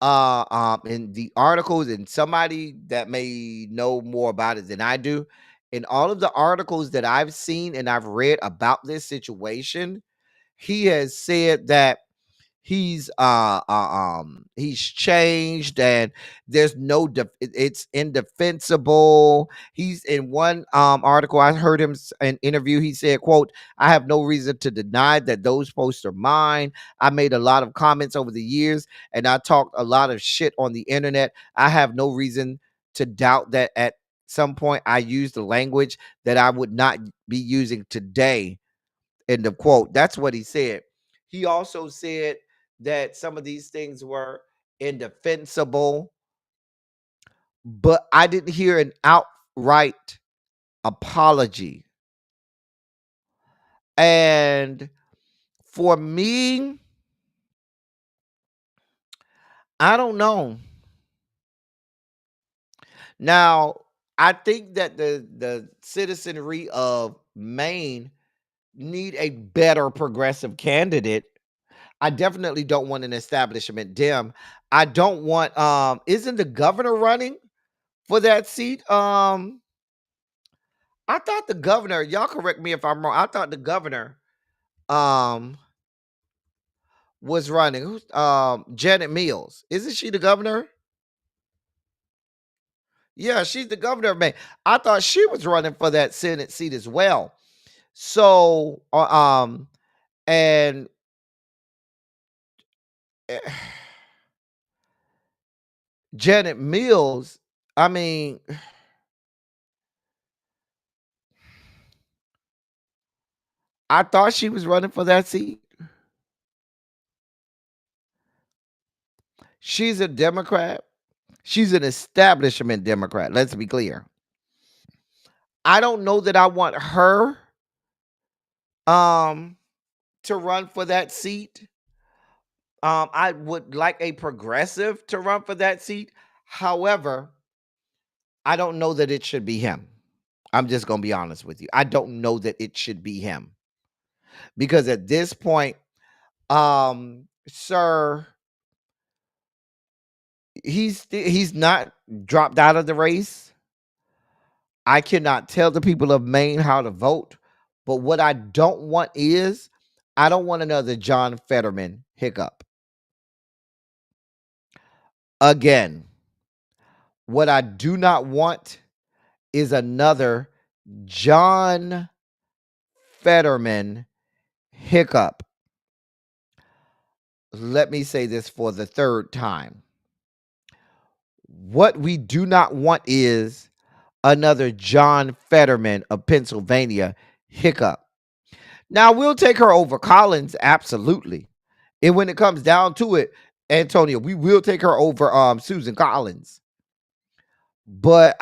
in the articles, and somebody that may know more about it than I do, in all of the articles that I've seen and I've read about this situation, he has said that he's changed, and there's no it's indefensible. He's in one article I heard him an interview, he said, quote, "I have no reason to deny that those posts are mine. I made a lot of comments over the years, and I talked a lot of shit on the internet. I have no reason to doubt that at some point I used the language that I would not be using today." End of quote. That's what he said. He also said that some of these things were indefensible, but I didn't hear an outright apology. And for me, I don't know. Now, I think that the citizenry of Maine need a better progressive candidate. I definitely don't want an establishment Dem. I don't want isn't the governor running for that seat? I thought the governor, y'all correct me if I'm wrong. I thought the governor um was running. Who's Janet Mills? Isn't she the governor? Yeah, she's the governor of Maine. I thought she was running for that Senate seat as well. So and eh, Janet Mills, I mean, I thought she was running for that seat. She's a Democrat. She's an establishment Democrat. Let's be clear. I don't know that I want her um to run for that seat. I would like a progressive to run for that seat. However, I don't know that it should be him. I'm just going to be honest with you. I don't know that it should be him because at this point, sir, he's not dropped out of the race. I cannot tell the people of Maine how to vote, but what I don't want is I don't want another John Fetterman hiccup. Again, what I do not want is another John Fetterman hiccup. Let me say this for the third time. What we do not want is another John Fetterman of Pennsylvania hiccup. Now, we'll take her over Collins, absolutely. And when it comes down to it, Antonio, we will take her over Susan Collins. But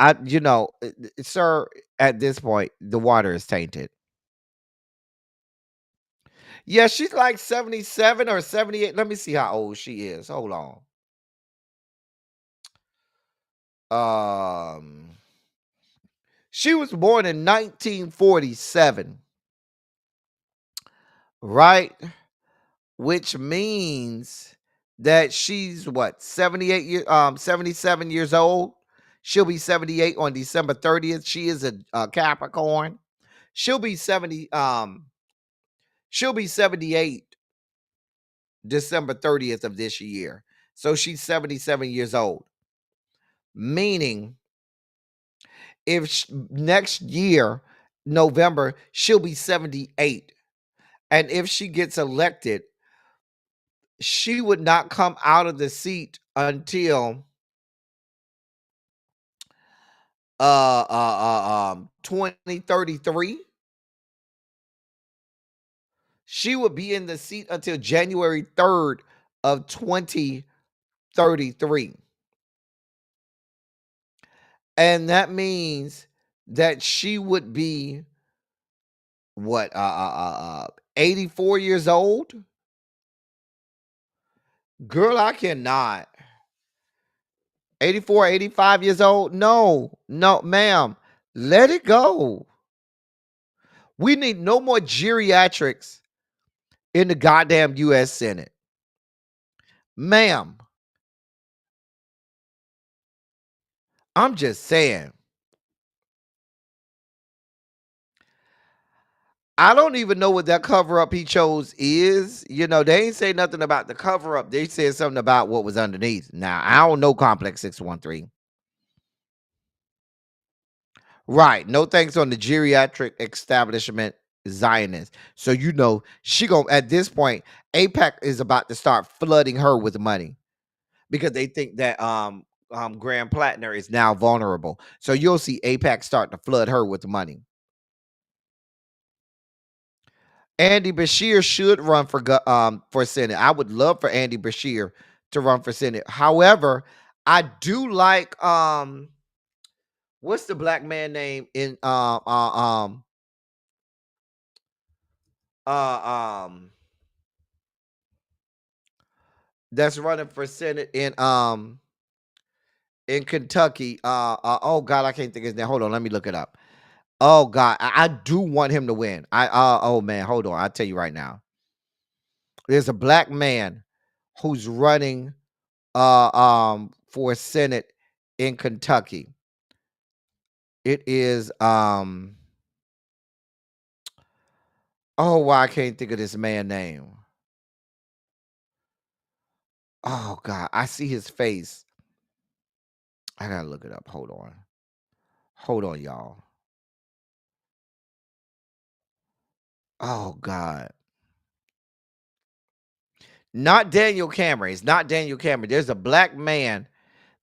sir, at this point, the water is tainted. Yeah, she's like 77 or 78. Let me see how old she is. Hold on. She was born in 1947. Right? Which means that she's what, 77 years old. She'll be 78 on December 30th. She is a Capricorn. She'll be 78 December 30th of this year. So she's 77 years old. Meaning if next year, November, she'll be 78. And if she gets elected, she would not come out of the seat until 2033. She would be in the seat until January 3rd of 2033. And that means that she would be what 84 years old. Girl, I cannot. 84, 85 years old. No, ma'am. Let it go. We need no more geriatrics in the goddamn U.S. Senate. Ma'am, I'm just saying. I don't even know what that cover up he chose is. They ain't say nothing about the cover up. They said something about what was underneath. Now, I don't know Complex 613. Right. No thanks on the geriatric establishment Zionist. So she gonna at this point, APAC is about to start flooding her with money because they think that Graham Plattner is now vulnerable. So you'll see APAC start to flood her with money. Andy Bashir should run for Senate. I would love for Andy Bashir to run for Senate. However, I do like what's the black man name in that's running for Senate in Kentucky. Oh God, I can't think of his name. Hold on, let me look it up. Oh God, I do want him to win. Oh man, hold on. I'll tell you right now. There's a black man who's running for Senate in Kentucky. It is oh why I can't think of this man's name. Oh God, I see his face. I gotta look it up. Hold on, y'all. Oh God. Not Daniel Cameron. It's not Daniel Cameron. There's a black man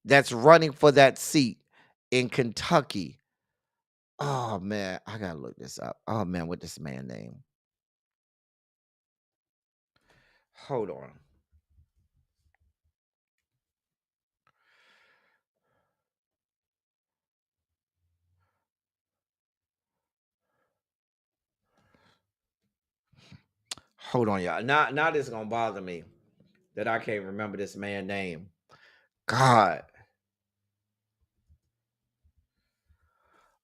that's running for that seat in Kentucky. Oh man, I gotta look this up. Oh man, what this man name? Hold on. Hold on, y'all. Now this is gonna bother me that I can't remember this man's name. God.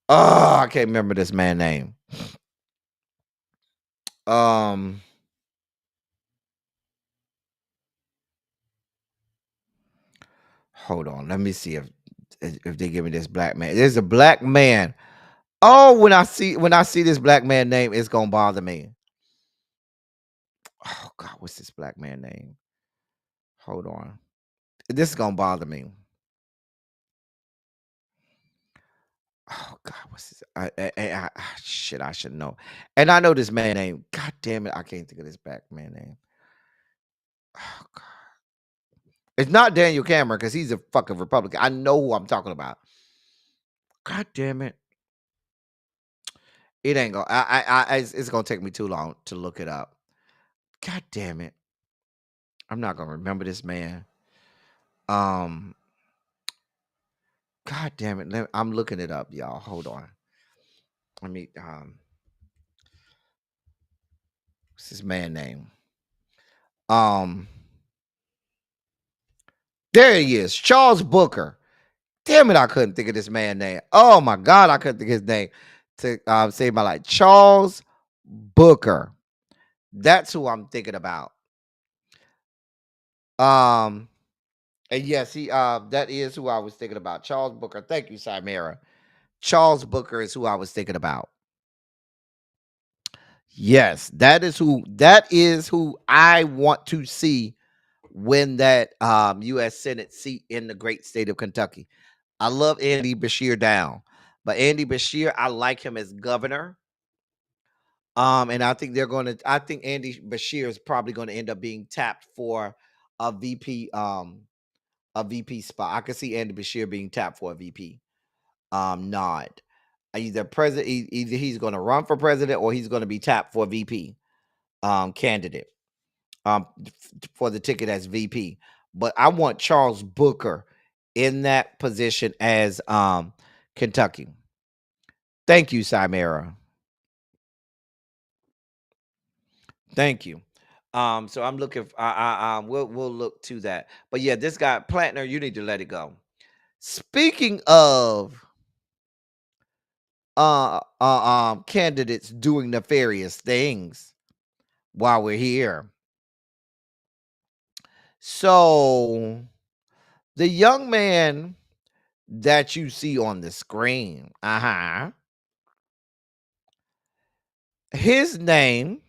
Oh, I can't remember this man's name. Hold on. Let me see if they give me this black man. There's a black man. Oh, when I see this black man name, it's gonna bother me. Oh God, what's this black man name? Hold on. This is gonna bother me. Oh God, what's this? Shit, I should know. And I know this man name. God damn it, I can't think of this black man name. Oh God. It's not Daniel Cameron because he's a fucking Republican. I know who I'm talking about. God damn it. It ain't gonna. It's gonna take me too long to look it up. God damn it. I'm not gonna remember this man. Um. God damn it. I'm looking it up, y'all. Hold on. Let me. What's his man name? Um. There he is, Charles Booker. Damn it, I couldn't think of this man's name. Oh my God, I couldn't think of his name to save my life. Charles Booker. That's who I'm thinking about. And yes, that is who I was thinking about. Charles Booker. Thank you, Chimera. Charles Booker is who I was thinking about. Yes, that is who I want to see win that US Senate seat in the great state of Kentucky. I love Andy Beshear down, but Andy Beshear, I like him as governor. And I think I think Andy Beshear is probably going to end up being tapped for a VP spot. I could see Andy Beshear being tapped for a VP nod. Either president, either he's going to run for president or he's going to be tapped for a VP candidate for the ticket as VP. But I want Charles Booker in that position as Kentucky. Thank you, Chimera. Thank you. So I'm looking. We'll look to that. But yeah, this guy Plantner, you need to let it go. Speaking of candidates doing nefarious things while we're here, so the young man that you see on the screen, his name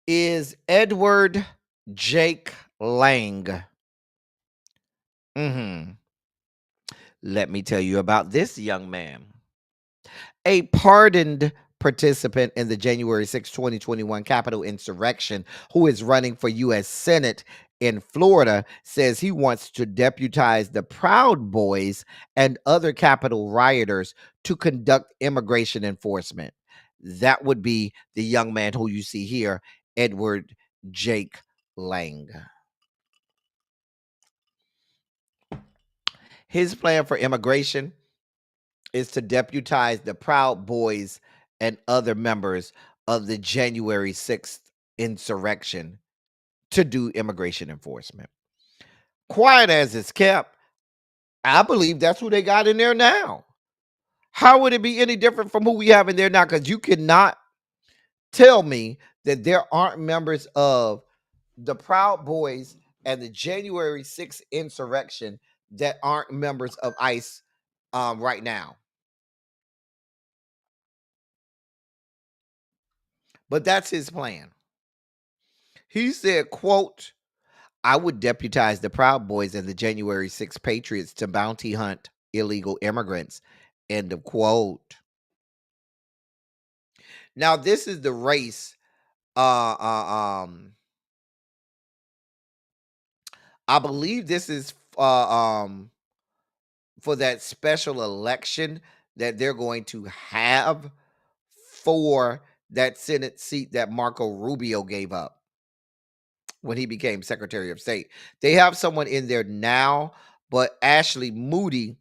is Edward Jake Lang. Let me tell you about this young man. A pardoned participant in the January 6, 2021 Capitol insurrection who is running for U.S. Senate in Florida says he wants to deputize the Proud Boys and other Capitol rioters to conduct immigration enforcement. That would be the young man who you see here, Edward Jake Lang. His plan for immigration is to deputize the Proud Boys and other members of the January 6th insurrection to do immigration enforcement. Quiet as it's kept, I believe that's who they got in there now. How would it be any different from who we have in there now? Because you cannot tell me that there aren't members of the Proud Boys and the January 6th insurrection that aren't members of ICE right now. But that's his plan. He said, quote, I would deputize the Proud Boys and the January 6 Patriots to bounty hunt illegal immigrants. End of quote. Now, this is the race. I believe this is for that special election that they're going to have for that Senate seat that Marco Rubio gave up when he became Secretary of State. They have someone in there now, but Ashley Moody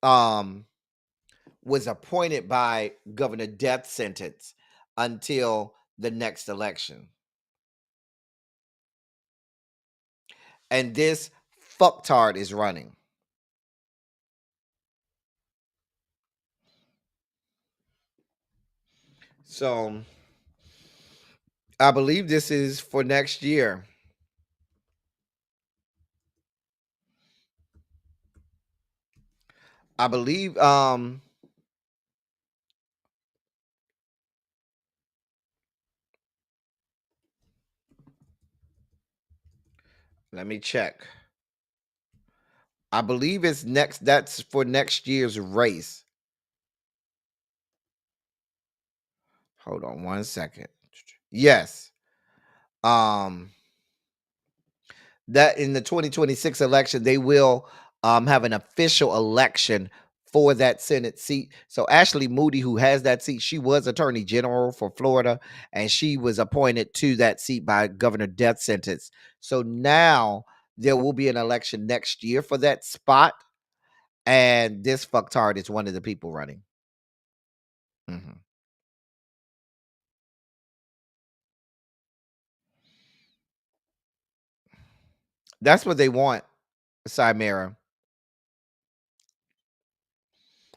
was appointed by Governor Death Sentence until the next election. And this fucktard is running. So I believe this is for next year. I believe let me check. I believe it's next. That's for next year's race. Hold on one second. Yes. That in the 2026 election, they will have an official election for that Senate seat. So Ashley Moody, who has that seat, she was Attorney General for Florida, and she was appointed to that seat by Governor Death Sentence. So now there will be an election next year for that spot, and this fucktard is one of the people running. That's what they want, Cymera.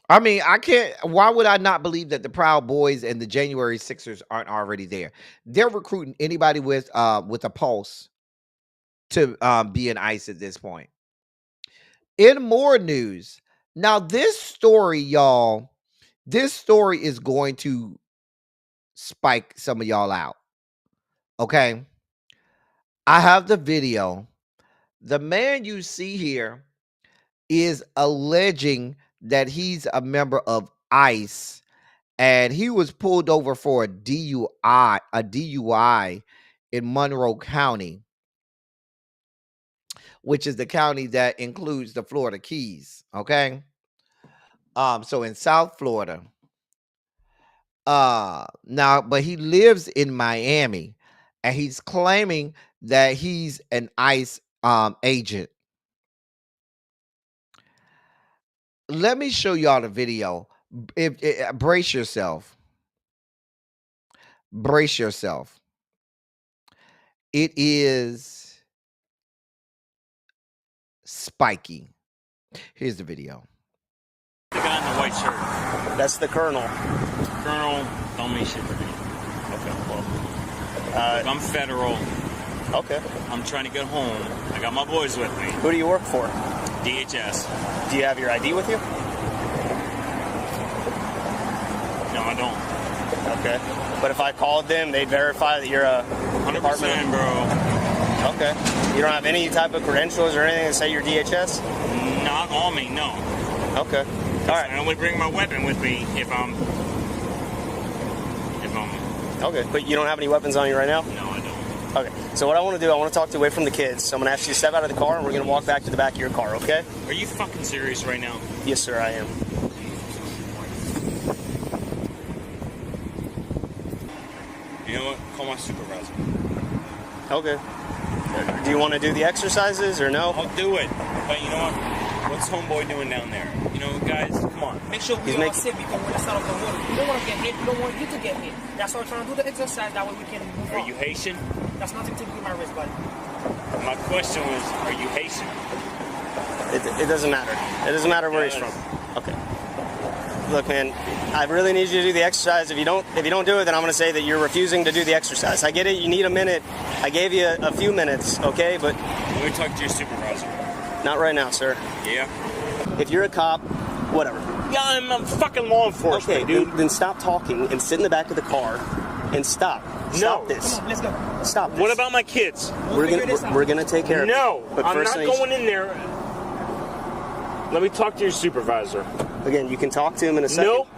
I mean, I can't. Why would I not believe that the Proud Boys and the January Sixers aren't already there? They're recruiting anybody with a pulse to be in ICE at this point. In more news, now this story, y'all, this story is going to spike some of y'all out. Okay, I have the video. The man you see here is alleging that he's a member of ICE. And he was pulled over for a DUI in Monroe County, which is the county that includes the Florida Keys. Okay. So in South Florida. Now, but he lives in Miami, and he's claiming that he's an ICE agent. Let me show y'all the video. Brace yourself. Brace yourself. It is spiky. Here's the video. The guy in the white shirt. That's the colonel. Colonel, don't mean shit to me. Okay, well. Look, I'm federal. Okay. I'm trying to get home. I got my boys with me. Who do you work for? DHS. Do you have your ID with you? No, I don't. Okay. But if I called them, they'd verify that you're a 100%, bro. Okay. You don't have any type of credentials or anything that say you're DHS? Not on me, no. Okay. All right. I only bring my weapon with me if I'm. Okay. But you don't have any weapons on you right now? No, I don't. Okay. So what I want to do, I want to talk to you away from the kids. So I'm going to ask you to step out of the car, and we're going to walk back to the back of your car, okay? Are you fucking serious right now? Yes, sir, I am. You know what? Call my supervisor. Okay. Do you want to do the exercises or no? I'll do it. But you know what? What's homeboy doing down there? You know, guys, come on. Make sure we all sit because when it's out of the water, you don't want to get hit. You don't want you to get hit. That's why we're trying to do the exercise. That way we can move on. Are you Haitian? That's nothing to do with my wrist, buddy. My question was, are you Haitian? It doesn't matter. It doesn't matter where he's from. Okay. Look, man, I really need you to do the exercise. If you don't do it, then I'm going to say that you're refusing to do the exercise. I get it. You need a minute. I gave you a few minutes, okay? But let me talk to your supervisor. Not right now, sir. Yeah. If you're a cop, whatever. Yeah, I'm a fucking law enforcement, okay, dude. Then stop talking and sit in the back of the car and stop. Stop this. Come on, let's go. Stop this. What about my kids? We're gonna take care of it. No, but I'm first not going in there. Let me talk to your supervisor. Again, you can talk to him in a second. Nope.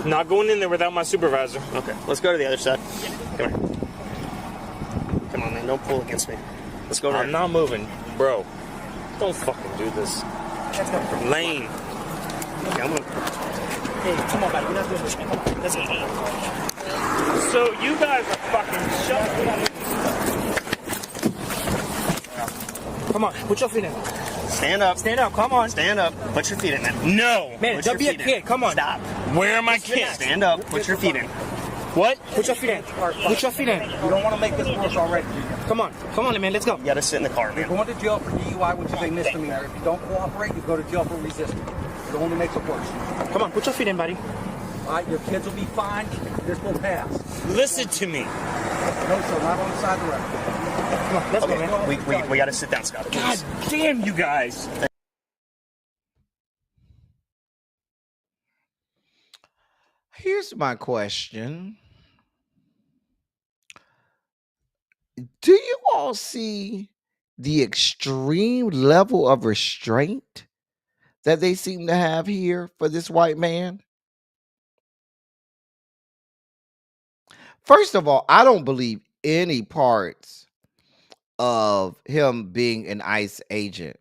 Not going in there without my supervisor. Okay, let's go to the other side. Come here. Come on, man. Don't pull against me. Let's go. I'm not moving, bro. Don't fucking do this. Let's go. Lane. Okay, I'm gonna. Hey, come on, buddy. We're not doing this, man. Come on. Let's go. So you guys are fucking shut. Come on. Put your feet in. Stand up. Stand up. Come on. Stand up. Put your feet in, man. No. Man, don't be a kid. Come on. Stop. Where are my kids? Stand up. Put your feet in. What? Put your feet in. Put your feet in. You don't want to make this worse already. Come on. Come on, man. Let's go. You gotta sit in the car, man. You're going to jail for DUI, which is a misdemeanor. If you don't cooperate, you go to jail for resisting. It only makes it worse. Come on. Put your feet in, buddy. All right, your kids will be fine. This will pass. Listen to me. No, sir, not on the side of the road. Come on, let's go, man. We got to sit down, Scott. God damn you guys. Here's my question. Do you all see the extreme level of restraint that they seem to have here for this white man? First of all, I don't believe any parts of him being an ICE agent.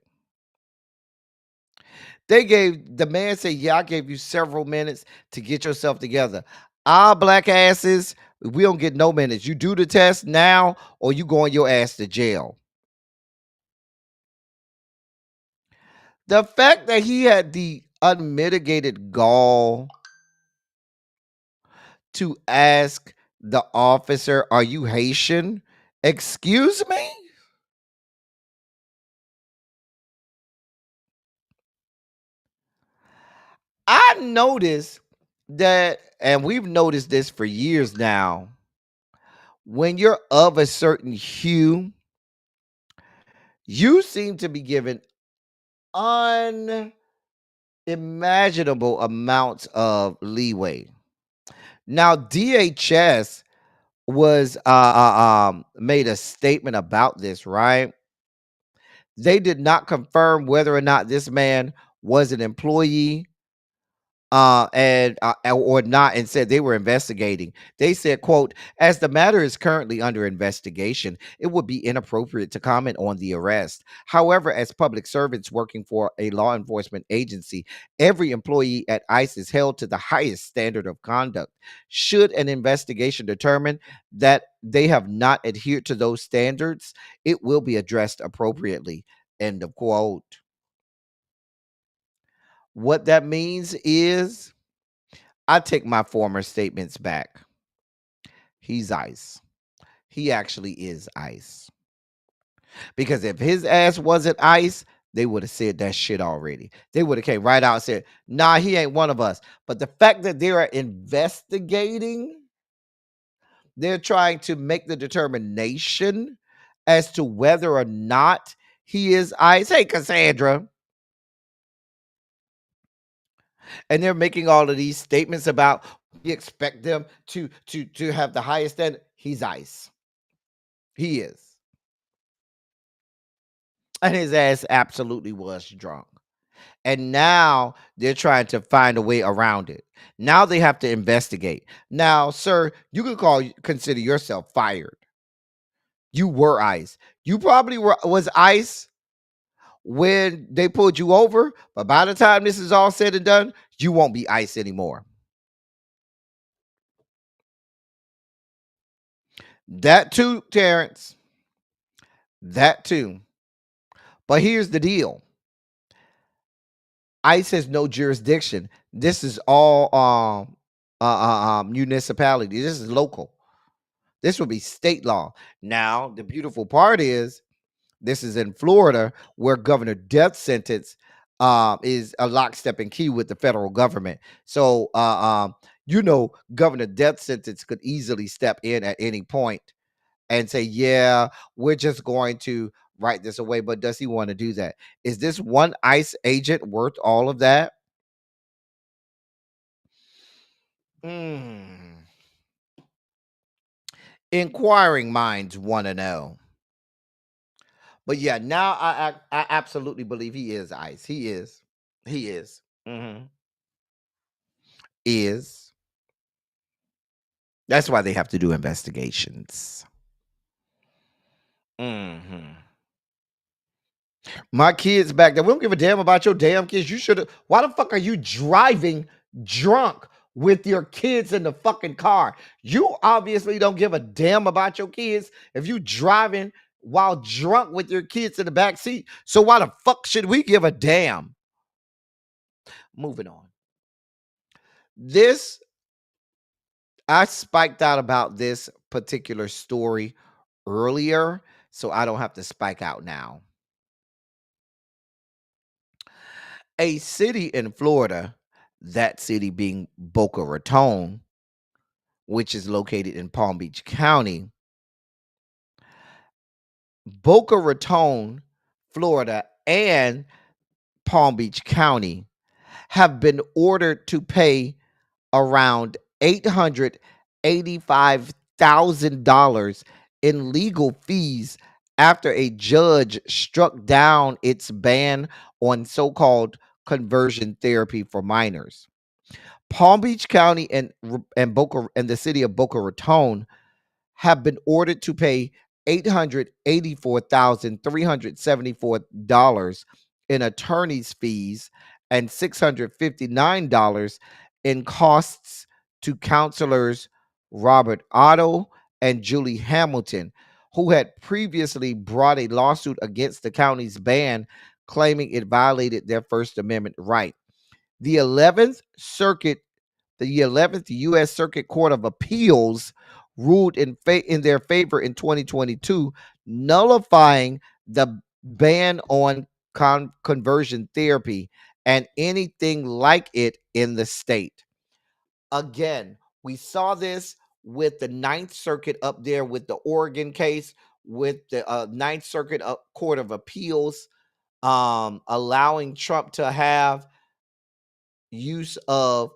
The man said, yeah, I gave you several minutes to get yourself together. Our black asses, we don't get no minutes. You do the test now or you going your ass to jail. The fact that he had the unmitigated gall to ask the officer, are you Haitian? Excuse me? I noticed that, and we've noticed this for years now, when you're of a certain hue, you seem to be given unimaginable amounts of leeway. Now, DHS was made a statement about this, right? They did not confirm whether or not this man was an employee or not, and said they were investigating. They said, quote, as the matter is currently under investigation, it would be inappropriate to comment on the arrest. However, as public servants working for a law enforcement agency, every employee at ICE is held to the highest standard of conduct. Should an investigation determine that they have not adhered to those standards, it will be addressed appropriately. End of quote. What that means is, I take my former statements back. He's ICE. He actually is ICE. Because if his ass wasn't ICE, they would have said that shit already. They would have came right out and said, nah, he ain't one of us. But the fact that they are investigating, they're trying to make the determination as to whether or not he is ICE. Hey, Cassandra. And they're making all of these statements about we expect them to have the highest standard. He's ICE. He is. And his ass absolutely was drunk. And now they're trying to find a way around it. Now they have to investigate. Now, sir, you could consider yourself fired. You were ICE. You probably was ICE when they pulled you over, but by the time this is all said and done, you won't be ICE anymore. That too, Terrence. That too. But here's the deal. ICE has no jurisdiction. This is all municipality. This is local. This will be state law. Now, the beautiful part is this is in Florida, where governor death sentence is a lockstep and key with the federal government. So, governor death sentence could easily step in at any point and say, yeah, we're just going to write this away. But does he want to do that? Is this one ICE agent worth all of that? Inquiring minds want to know. But yeah, now I absolutely believe he is ICE. He is. He is. Is. That's why they have to do investigations. My kids back there, we don't give a damn about your damn kids. You should have. Why the fuck are you driving drunk with your kids in the fucking car? You obviously don't give a damn about your kids if you driving while drunk with your kids in the back seat. So why the fuck should we give a damn? Moving on. I spiked out about this particular story earlier, so I don't have to spike out now. A city in Florida that city being Boca Raton, which is located in Palm Beach County. Boca Raton, Florida, and Palm Beach County have been ordered to pay around $885,000 in legal fees after a judge struck down its ban on so-called conversion therapy for minors. Palm Beach County and the city of Boca Raton have been ordered to pay $884,374 in attorney's fees and $659 in costs to counselors Robert Otto and Julie Hamilton, who had previously brought a lawsuit against the county's ban, claiming it violated their First Amendment right. The 11th Circuit, the 11th U.S. Circuit Court of Appeals ruled in their favor in 2022, nullifying the ban on conversion therapy and anything like it in the state. Again, we saw this with the Ninth Circuit up there with the Oregon case, with the Ninth Circuit Court of Appeals allowing Trump to have use of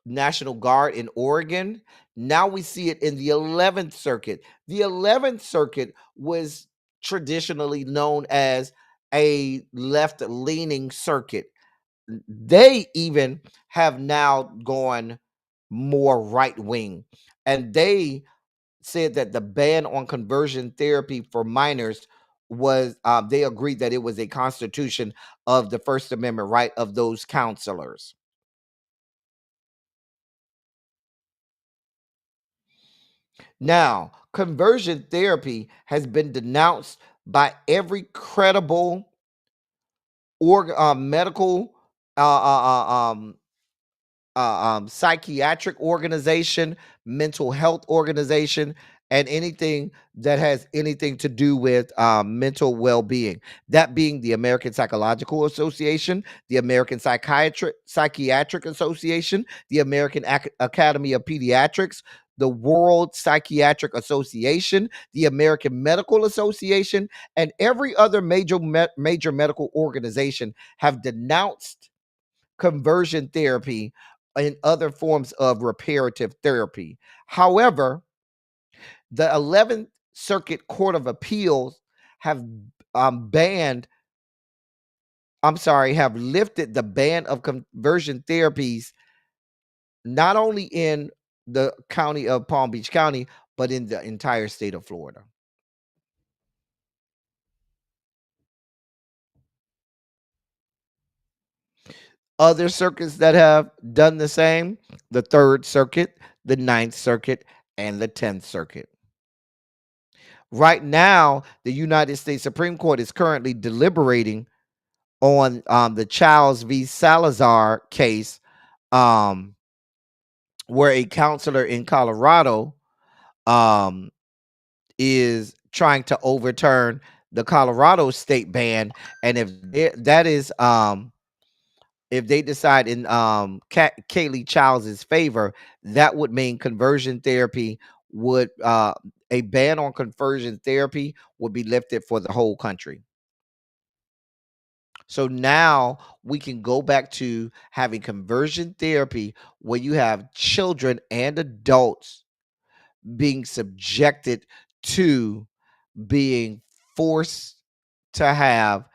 National Guard in Oregon. Now we see it in the 11th Circuit. The 11th Circuit was traditionally known as a left-leaning circuit. They even have now gone more right-wing, and they said that the ban on conversion therapy for minors was, they agreed that it was a constitution of the First Amendment right of those counselors. Now, conversion therapy has been denounced by every credible medical psychiatric organization, mental health organization, and anything that has anything to do with mental well-being. That being the American Psychological Association, the American Psychiatric Association, the American Academy of Pediatrics, the World Psychiatric Association, the American Medical Association, and every other major medical organization have denounced conversion therapy and other forms of reparative therapy. However, the 11th Circuit Court of Appeals have have lifted the ban of conversion therapies not only in the county of Palm Beach County, but in the entire state of Florida. Other circuits that have done the same, the 3rd Circuit, the 9th Circuit, and the 10th Circuit. Right now, the United States Supreme Court is currently deliberating on the Childs v. Salazar case, where a counselor in Colorado is trying to overturn the Colorado state ban, and if they decide in Kaylee Childs' favor, that would mean conversion therapy would a ban on conversion therapy would be lifted for the whole country. So now we can go back to having conversion therapy where you have children and adults being subjected to being forced to have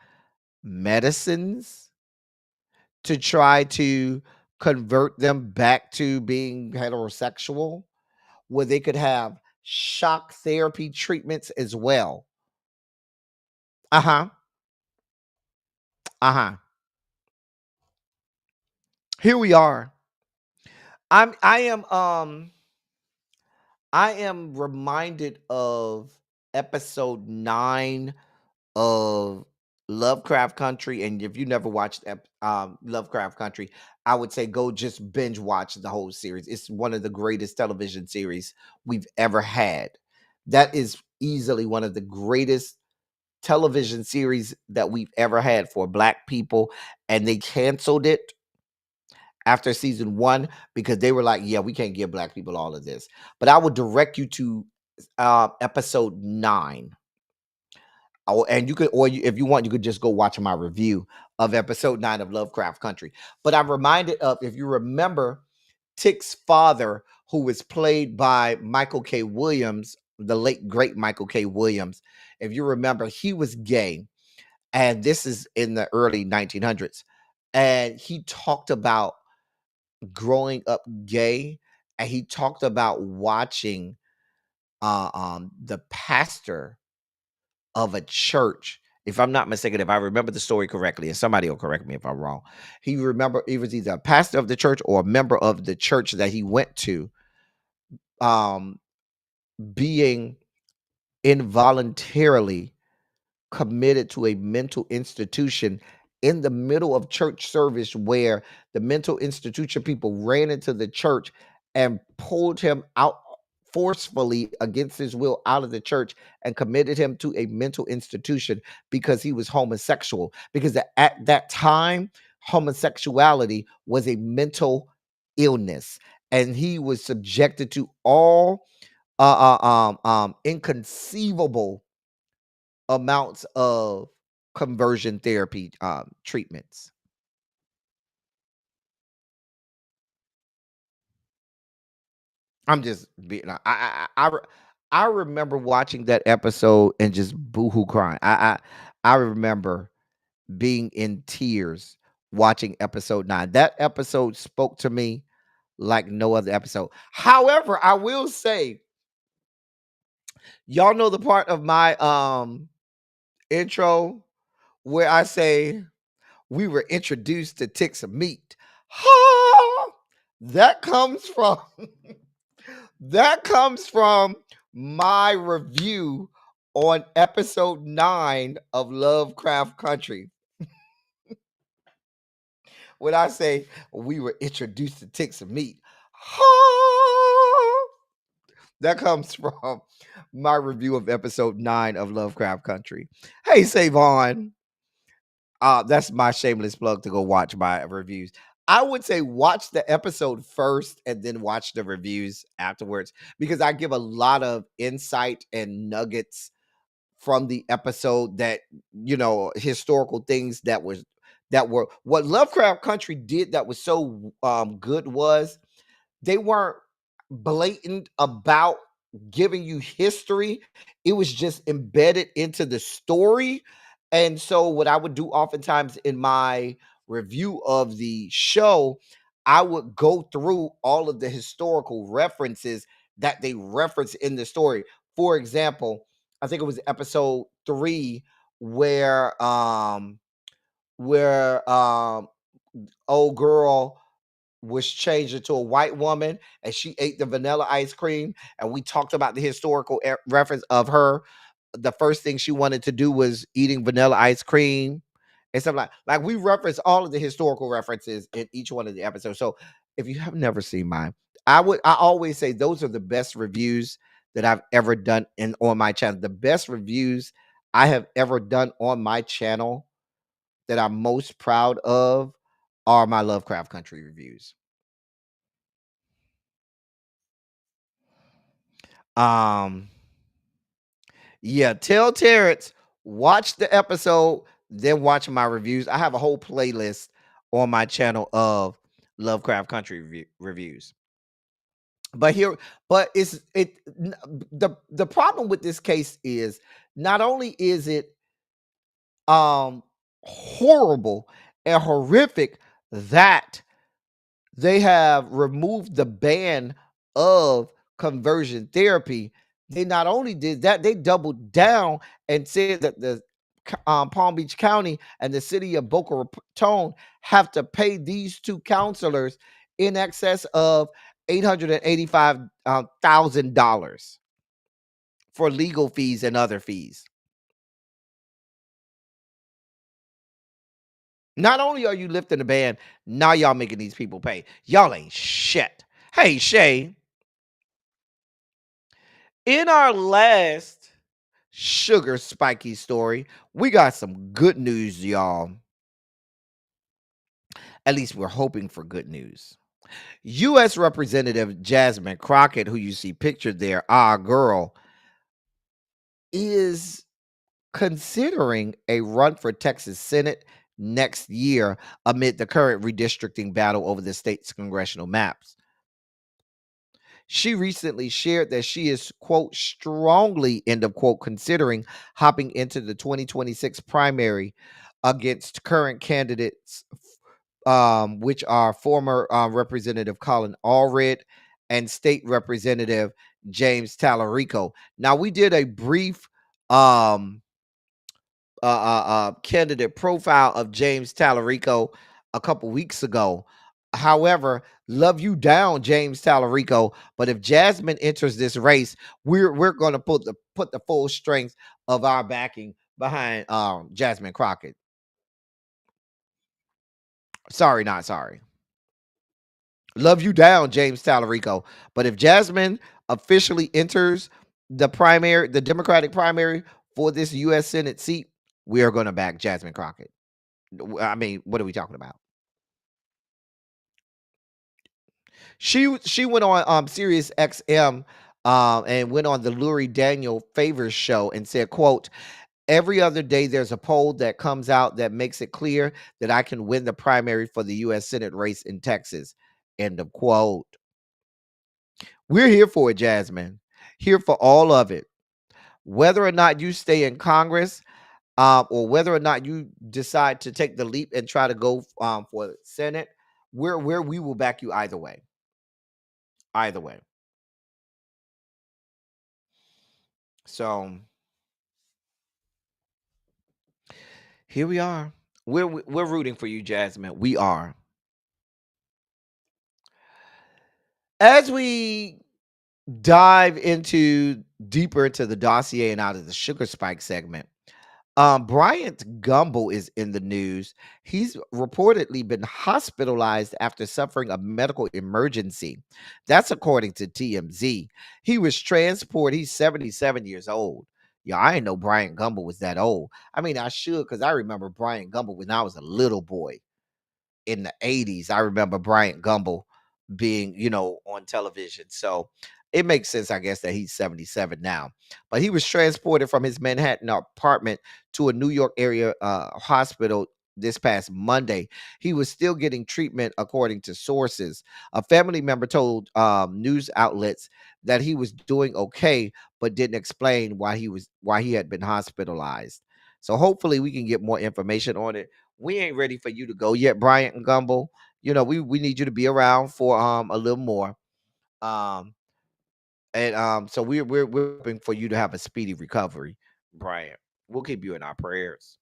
medicines to try to convert them back to being heterosexual, where they could have shock therapy treatments as well. Uh-huh. Here we are. I am reminded of episode 9 of Lovecraft Country, and if you never watched Lovecraft Country, I would say go just binge watch the whole series. It's one of the greatest television series we've ever had. That is easily one of the greatest television series that we've ever had for Black people, and they canceled it after season 1 because they were like, yeah, we can't give black people all of this. But I would direct you to episode 9. Oh, and you could, if you want, you could just go watch my review of episode 9 of Lovecraft Country. But I'm reminded of, if you remember, Tick's father, who was played by Michael K. Williams, the late great Michael K. Williams. If you remember, he was gay, and this is in the early 1900s, and he talked about growing up gay, and he talked about watching the pastor of a church, if I'm not mistaken, if I remember the story correctly, and somebody will correct me if I'm wrong. He was either a pastor of the church or a member of the church that he went to, being involuntarily committed to a mental institution in the middle of church service, where the mental institution people ran into the church and pulled him out forcefully against his will out of the church and committed him to a mental institution because he was homosexual. Because at that time, homosexuality was a mental illness, and he was subjected to all inconceivable amounts of conversion therapy treatments. I'm just being. I remember watching that episode and just boohoo crying. I remember being in tears watching episode 9. That episode spoke to me like no other episode. However, I will say, y'all know the part of my intro where I say we were introduced to ticks of meat. Ha! That comes from that comes from my review on episode 9 of Lovecraft Country. When I say we were introduced to ticks of meat, ha! That comes from my review of episode 9 of Lovecraft Country. Hey, Savon. That's my shameless plug to go watch my reviews. I would say watch the episode first and then watch the reviews afterwards, because I give a lot of insight and nuggets from the episode, that, historical things that were what Lovecraft Country did that was so good, was they weren't blatant about giving you history. It was just embedded into the story. And so what I would do oftentimes in my review of the show, I would go through all of the historical references that they reference in the story. For example, I think it was episode 3 where old girl was changed into a white woman and she ate the vanilla ice cream, and we talked about the historical reference of her. The first thing she wanted to do was eating vanilla ice cream and stuff like we reference all of the historical references in each one of the episodes. So if you have never seen mine, I always say those are the best reviews that I've ever done on my channel. The best reviews I have ever done on my channel that I'm most proud of are my Lovecraft Country reviews. Yeah, tell Terrence, watch the episode, then watch my reviews. I have a whole playlist on my channel of Lovecraft Country reviews. But the problem with this case is, not only is it horrible and horrific that they have removed the ban of conversion therapy, they not only did that, they doubled down and said that the Palm Beach County and the city of Boca Raton have to pay these two counselors in excess of $885,000 for legal fees and other fees. Not only are you lifting the ban, now y'all making these people pay. Y'all ain't shit. Hey, Shay, in our last sugar spiky story, we got some good news, y'all. At least we're hoping for good news. U.S. Representative Jasmine Crockett, who you see pictured there, our girl, is considering a run for Texas Senate next year amid the current redistricting battle over the state's congressional maps. She recently shared that she is, quote, strongly, end of quote, considering hopping into the 2026 primary against current candidates, which are former Representative Colin Allred and State Representative James Tallarico. Now, we did a brief candidate profile of James Tallarico a couple weeks ago. However, love you down, James Tallarico. But if Jasmine enters this race, we're going to put the full strength of our backing behind Jasmine Crockett. Sorry, not sorry. Love you down, James Tallarico. But if Jasmine officially enters the primary, the Democratic primary for this U.S. Senate seat, we are going to back Jasmine Crockett. I mean, what are we talking about? She went on Sirius XM and went on the Lori Daniel Favors show and said, quote, every other day there's a poll that comes out that makes it clear that I can win the primary for the U.S. Senate race in Texas. End of quote. We're here for it, Jasmine. Here for all of it. Whether or not you stay in Congress, or whether or not you decide to take the leap and try to go for Senate, we will back you either way. Either way. So here we are. We're rooting for you, Jasmine. We are. As we dive deeper into the dossier and out of the Sugar Spike segment, Bryant Gumbel is in the news. He's reportedly been hospitalized after suffering a medical emergency. That's according to TMZ. He was transported. He's 77 years old. Yeah, I didn't know Bryant Gumbel was that old. I mean, I should, because I remember Bryant Gumbel when I was a little boy in the 80s. I remember Bryant Gumbel being, on television. So it makes sense, I guess, that he's 77 now. But he was transported from his Manhattan apartment to a New York area hospital this past Monday. He was still getting treatment, according to sources. A family member told news outlets that he was doing okay, but didn't explain why he had been hospitalized. So hopefully we can get more information on it. We ain't ready for you to go yet, Bryant and Gumbel. We need you to be around for a little more. So we're hoping for you to have a speedy recovery, Brian. We'll keep you in our prayers.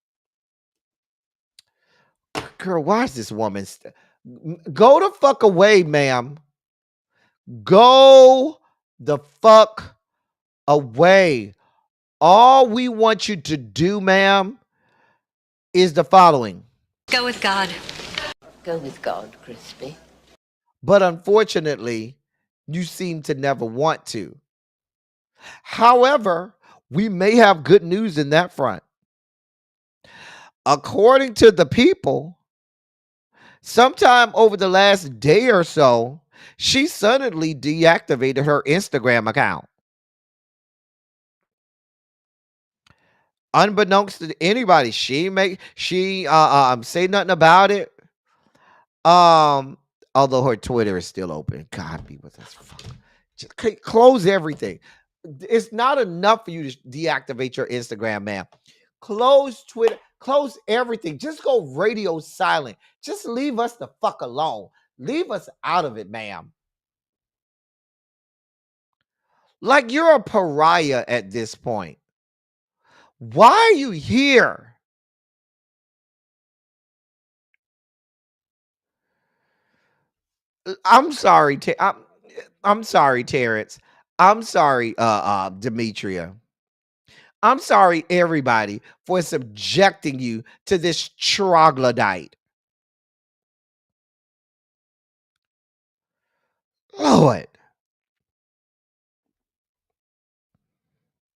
Girl, why is this woman? Go the fuck away, ma'am. Go the fuck away. All we want you to do, ma'am, is the following. Go with God. Go with God, Crispy. But unfortunately, you seem to never want to. However, we may have good news in that front. According to the people, sometime over the last day or so, she suddenly deactivated her Instagram account. Unbeknownst to anybody, she say nothing about it. Although her Twitter is still open. God be with us. Just close everything. It's not enough for you to deactivate your Instagram, man. Close Twitter, close everything. Just go radio silent. Just leave us the fuck alone. Leave us out of it, ma'am. Like you're a pariah at this point. Why are you here? I'm sorry, I'm sorry, Terrence. I'm sorry, Demetria. I'm sorry, everybody, for subjecting you to this troglodyte. Lord.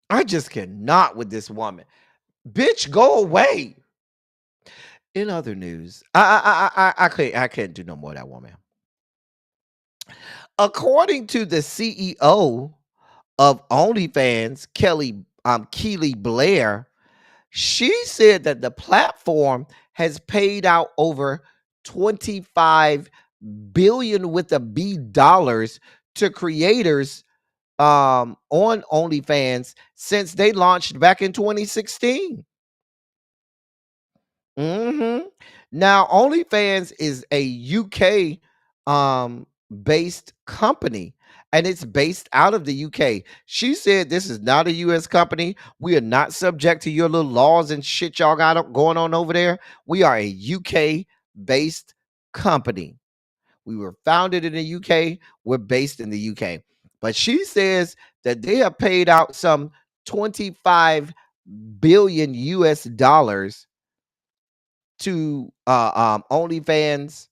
I just cannot with this woman. Bitch, go away. In other news, I can't do no more of that woman. According to the CEO of OnlyFans, Keely Blair, she said that the platform has paid out over 25 billion with a B dollars to creators on OnlyFans since they launched back in 2016. Now, OnlyFans is a UK based company, and it's based out of the UK. She said this is not a US company. We are not subject to your little laws and shit y'all got going on over there. We are a UK based company. We were founded in the UK. We're based in the UK. But she says that they have paid out some 25 billion US dollars to OnlyFans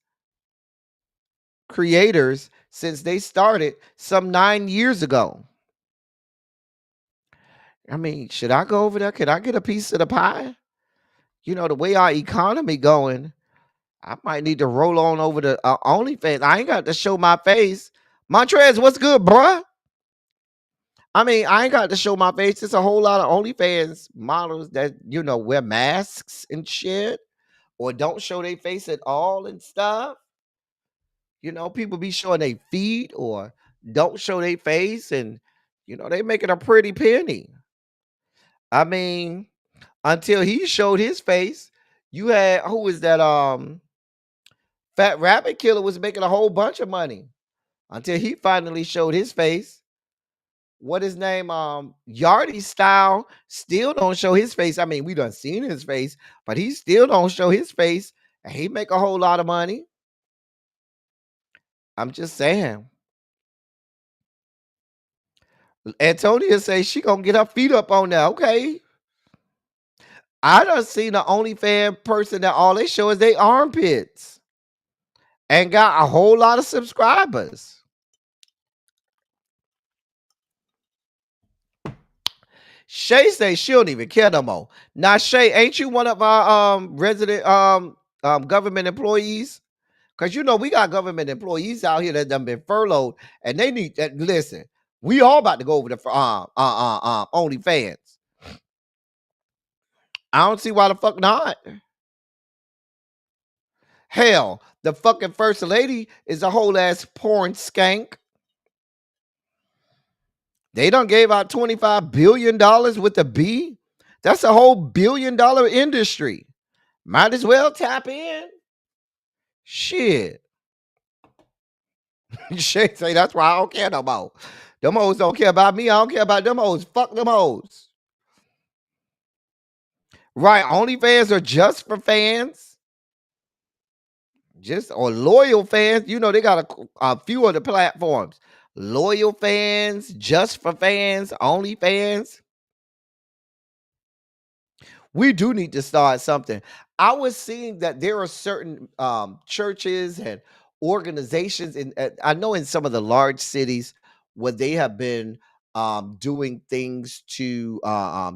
creators since they started some 9 years ago. I mean, should I go over there? Could I get a piece of the pie? You know, the way our economy going, I might need to roll on over to OnlyFans. I ain't got to show my face. Montrez, what's good, bruh? I mean, I ain't got to show my face. There's a whole lot of OnlyFans models that, you know, wear masks and shit or don't show their face at all and stuff. You know, people be showing their feet or don't show their face, and you know, they making a pretty penny. I mean, until he showed his face, you had who was that? Fat Rabbit Killer was making a whole bunch of money until he finally showed his face. What his name? Yardie Style still don't show his face. I mean, we done seen his face, but he still don't show his face, and he make a whole lot of money. I'm just saying. Antonia says she gonna get her feet up on that. Okay. I done seen the OnlyFans person that all they show is their armpits and got a whole lot of subscribers. Shay say she don't even care no more. Now, Shay, ain't you one of our resident government employees? Because you know we got government employees out here that done been furloughed, and they need that. Listen, we all about to go over to OnlyFans. I don't see why the fuck not. Hell, the fucking first lady is a whole ass porn skank. They done gave out $25 billion with a B. That's a whole $1 billion industry. Might as well tap in. Shit. Shit say that's why I don't care no more. Them hoes don't care about me. I don't care about them hoes. Fuck them hoes. Right. OnlyFans are just for fans. Just or loyal fans. You know, they got a few of the platforms. Loyal fans, just for fans, OnlyFans. We do need to start something. I was seeing that there are certain churches and organizations, I know in some of the large cities where they have been doing things to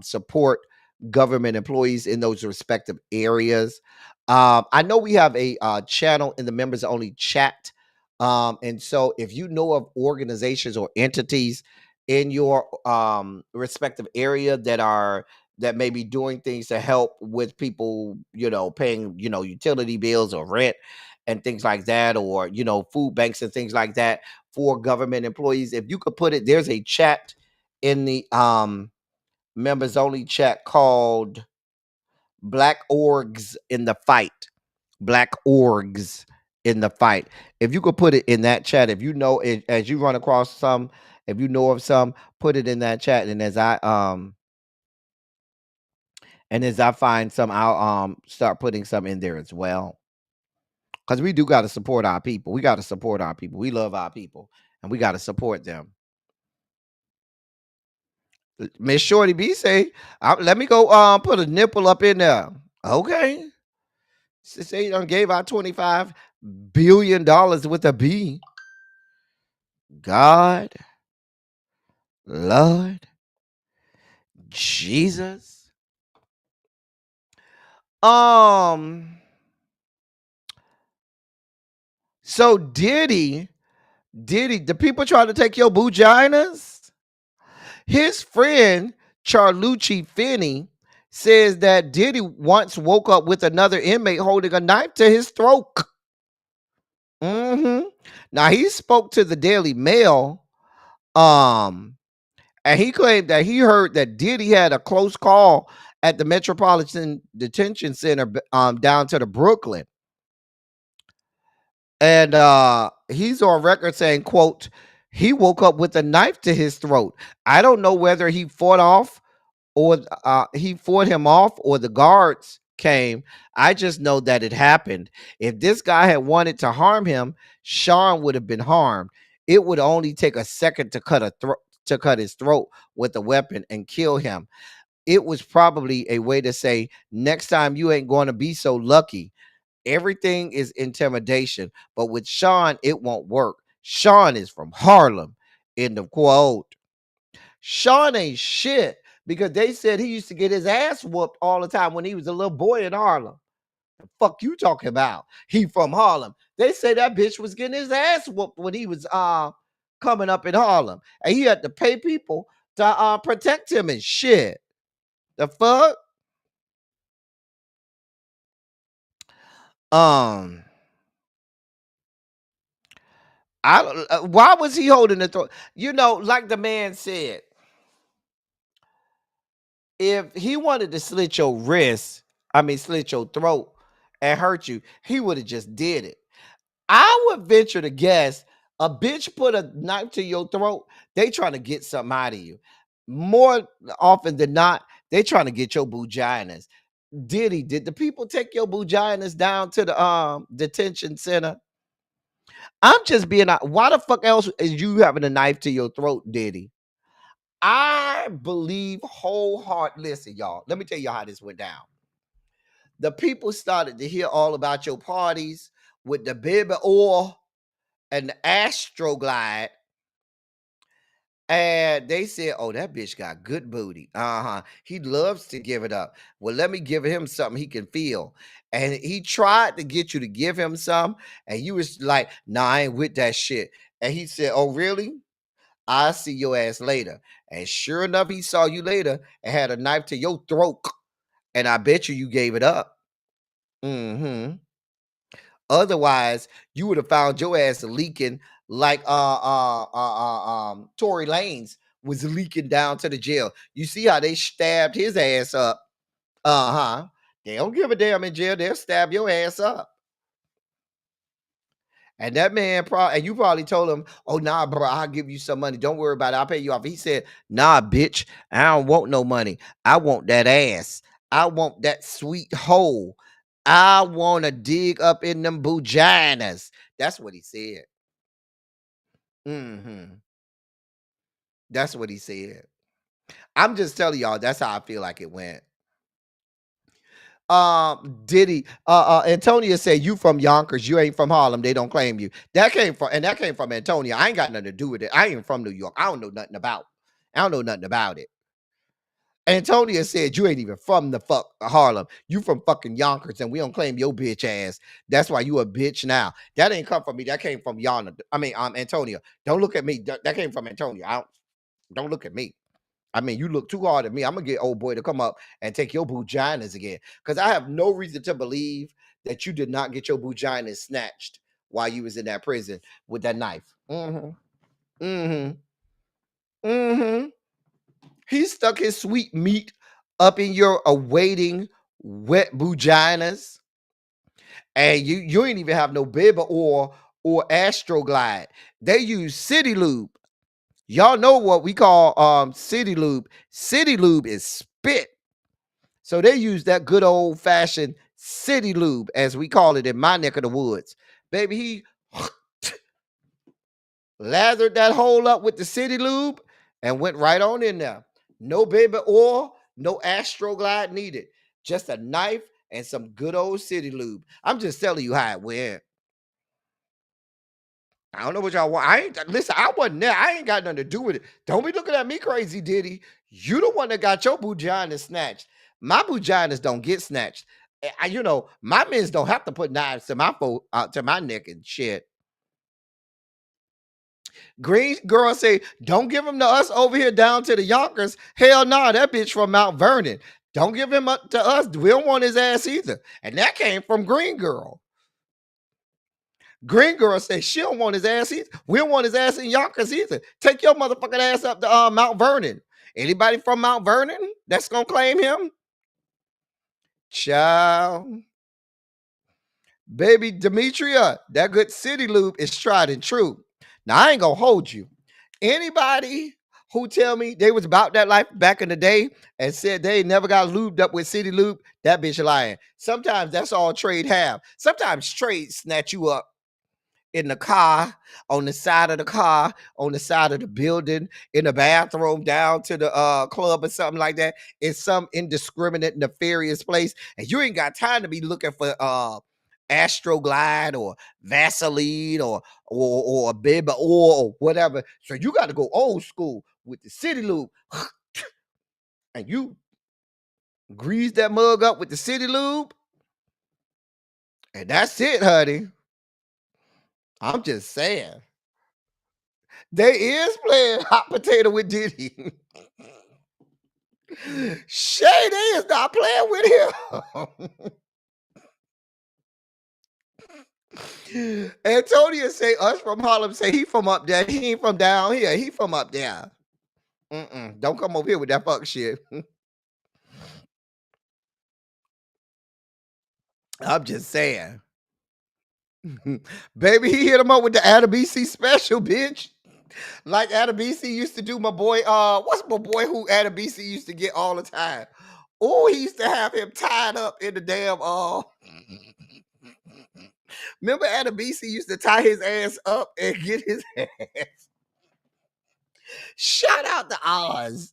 support government employees in those respective areas. I know we have a channel in the members only chat. And so if you know of organizations or entities in your respective area that may be doing things to help with people, you know, paying, you know, utility bills or rent and things like that, or, you know, food banks and things like that for government employees. If you could put it, there's a chat in the members only chat called Black Orgs in the Fight. Black Orgs in the Fight. If you could put it in that chat, if you know it, as you run across some, if you know of some, put it in that chat. And as I find some, I'll start putting some in there as well. Because we do got to support our people. We got to support our people. We love our people. And we got to support them. Miss Shorty B say, let me go put a nipple up in there. Okay. Since they done gave out $25 billion with a B. God. Lord. Jesus. So Diddy, the people trying to take your buginas? His friend Charlucci Finney says that Diddy once woke up with another inmate holding a knife to his throat. Now he spoke to the Daily Mail, and he claimed that he heard that Diddy had a close call at the Metropolitan Detention Center, down to the Brooklyn. And he's on record saying, quote, he woke up with a knife to his throat. I don't know whether he fought him off or the guards came. I just know that it happened. If this guy had wanted to harm him, Sean would have been harmed. It would only take a second to cut his throat with a weapon and kill him. It was probably a way to say, next time you ain't going to be so lucky. Everything is intimidation, but with Sean, it won't work. Sean is from Harlem. End of quote. Sean ain't shit because they said he used to get his ass whooped all the time when he was a little boy in Harlem. The fuck you talking about? He from Harlem. They say that bitch was getting his ass whooped when he was coming up in Harlem, and he had to pay people to protect him and shit. The fuck? I don't. Why was he holding the throat? You know, like the man said, if he wanted to slit your wrist, slit your throat and hurt you, he would have just did it. I would venture to guess a bitch put a knife to your throat, they trying to get something out of you. More often than not, they trying to get your buginas. Diddy, did the people take your buginas down to the detention center? I'm just being why the fuck else is you having a knife to your throat, Diddy? I believe wholeheartedly. Listen, y'all, let me tell you how this went down. The people started to hear all about your parties with the baby oil and the Astroglide. And they said, oh, that bitch got good booty. He loves to give it up. Well, let me give him something he can feel. And he tried to get you to give him some. And you was like, nah, I ain't with that shit. And he said, oh, really? I'll see your ass later. And sure enough, he saw you later and had a knife to your throat. And I bet you gave it up. Otherwise, you would have found your ass leaking like Tory Lanez was leaking down to the jail. You see how they stabbed his ass up? They don't give a damn in jail. They'll stab your ass up. And that man and you probably told him, oh, nah, bro, I'll give you some money. Don't worry about it. I'll pay you off. He said, nah, bitch, I don't want no money. I want that ass. I want that sweet hole. I want to dig up in them buginas. That's what he said. That's what he said. I'm just telling y'all, that's how I feel like it went. Diddy, Antonia said, you from Yonkers, you ain't from Harlem, they don't claim you. That came from Antonia. I ain't got nothing to do with it. I ain't from New York. I don't know nothing about it. Antonia said, you ain't even from the fuck Harlem. You from fucking Yonkers, and we don't claim your bitch ass. That's why you a bitch now. That ain't come from me. That came from Antonia. Don't look at me. That came from Antonia. Don't look at me. You look too hard at me. I'm gonna get old boy to come up and take your buginas again. Because I have no reason to believe that you did not get your buginas snatched while you was in that prison with that knife. He stuck his sweet meat up in your awaiting wet buginas. And you ain't even have no baby or Astroglide. They use City Lube. Y'all know what we call City Lube. City Lube is spit. So they use that good old fashioned City Lube, as we call it in my neck of the woods. Baby, he lathered that hole up with the City Lube and went right on in there. No baby oil, no Astroglide needed. Just a knife and some good old City Lube. I'm just telling you how it went. I don't know what y'all want. I wasn't there. I ain't got nothing to do with it. Don't be looking at me crazy, Diddy. You the one that got your buginas snatched. My buginas don't get snatched. My men don't have to put knives to my neck and shit. Green girl say, don't give him to us over here down to the Yonkers. Hell no, that bitch from Mount Vernon. Don't give him up to us. We don't want his ass either. And that came from Green girl. Green girl said she don't want his ass either. We don't want his ass in Yonkers either. Take your motherfucking ass up to Mount Vernon. Anybody from Mount Vernon that's gonna claim him? Child. Baby Demetria, that good city lube is tried and true. Now, I ain't gonna hold you. Anybody who tell me they was about that life back in the day and said they never got lubed up with city lube, that bitch lying. Sometimes that's all trade have. Sometimes trade snatch you up in the car, on the side of the car, on the side of the building, in the bathroom, down to the club or something like that, in some indiscriminate, nefarious place, and you ain't got time to be looking for Astroglide or Vaseline or a baby oil or whatever. So you got to go old school with the city lube, and you grease that mug up with the city lube, and that's it, honey. I'm just saying. They is playing hot potato with Diddy. Shay, they is not playing with him. Antonio say us from Harlem say he from up there. He ain't from down here. He from up there. Don't come over here with that fuck shit. I'm just saying. Baby, he hit him up with the Adabisi special, bitch. Like Adabisi used to do my boy, what's my boy who Adabisi used to get all the time? Oh, he used to have him tied up in the damn, remember Adabisi used to tie his ass up and get his ass. Shout out to Oz.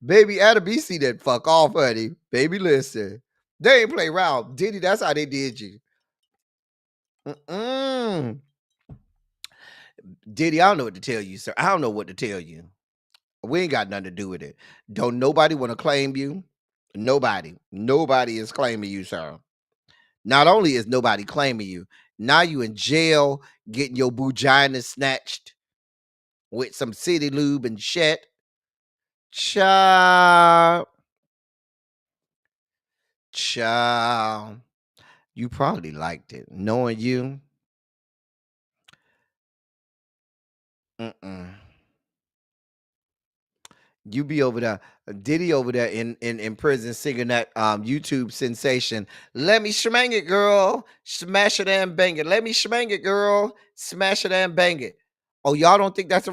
Baby, Adabisi that fuck off, honey. Baby, listen. They ain't play around. Diddy, that's how they did you. Diddy, I don't know what to tell you, sir. I don't know what to tell you. We ain't got nothing to do with it. Don't nobody want to claim you. Nobody. Nobody is claiming you, sir. Not only is nobody claiming you, now you in jail getting your vagina snatched with some city lube and shit. Child. You probably liked it. Knowing you. You be over there, Diddy over there in prison singing that YouTube sensation. Let me shmang it, girl. Smash it and bang it. Let me shmang it, girl. Smash it and bang it. Oh, y'all don't think that's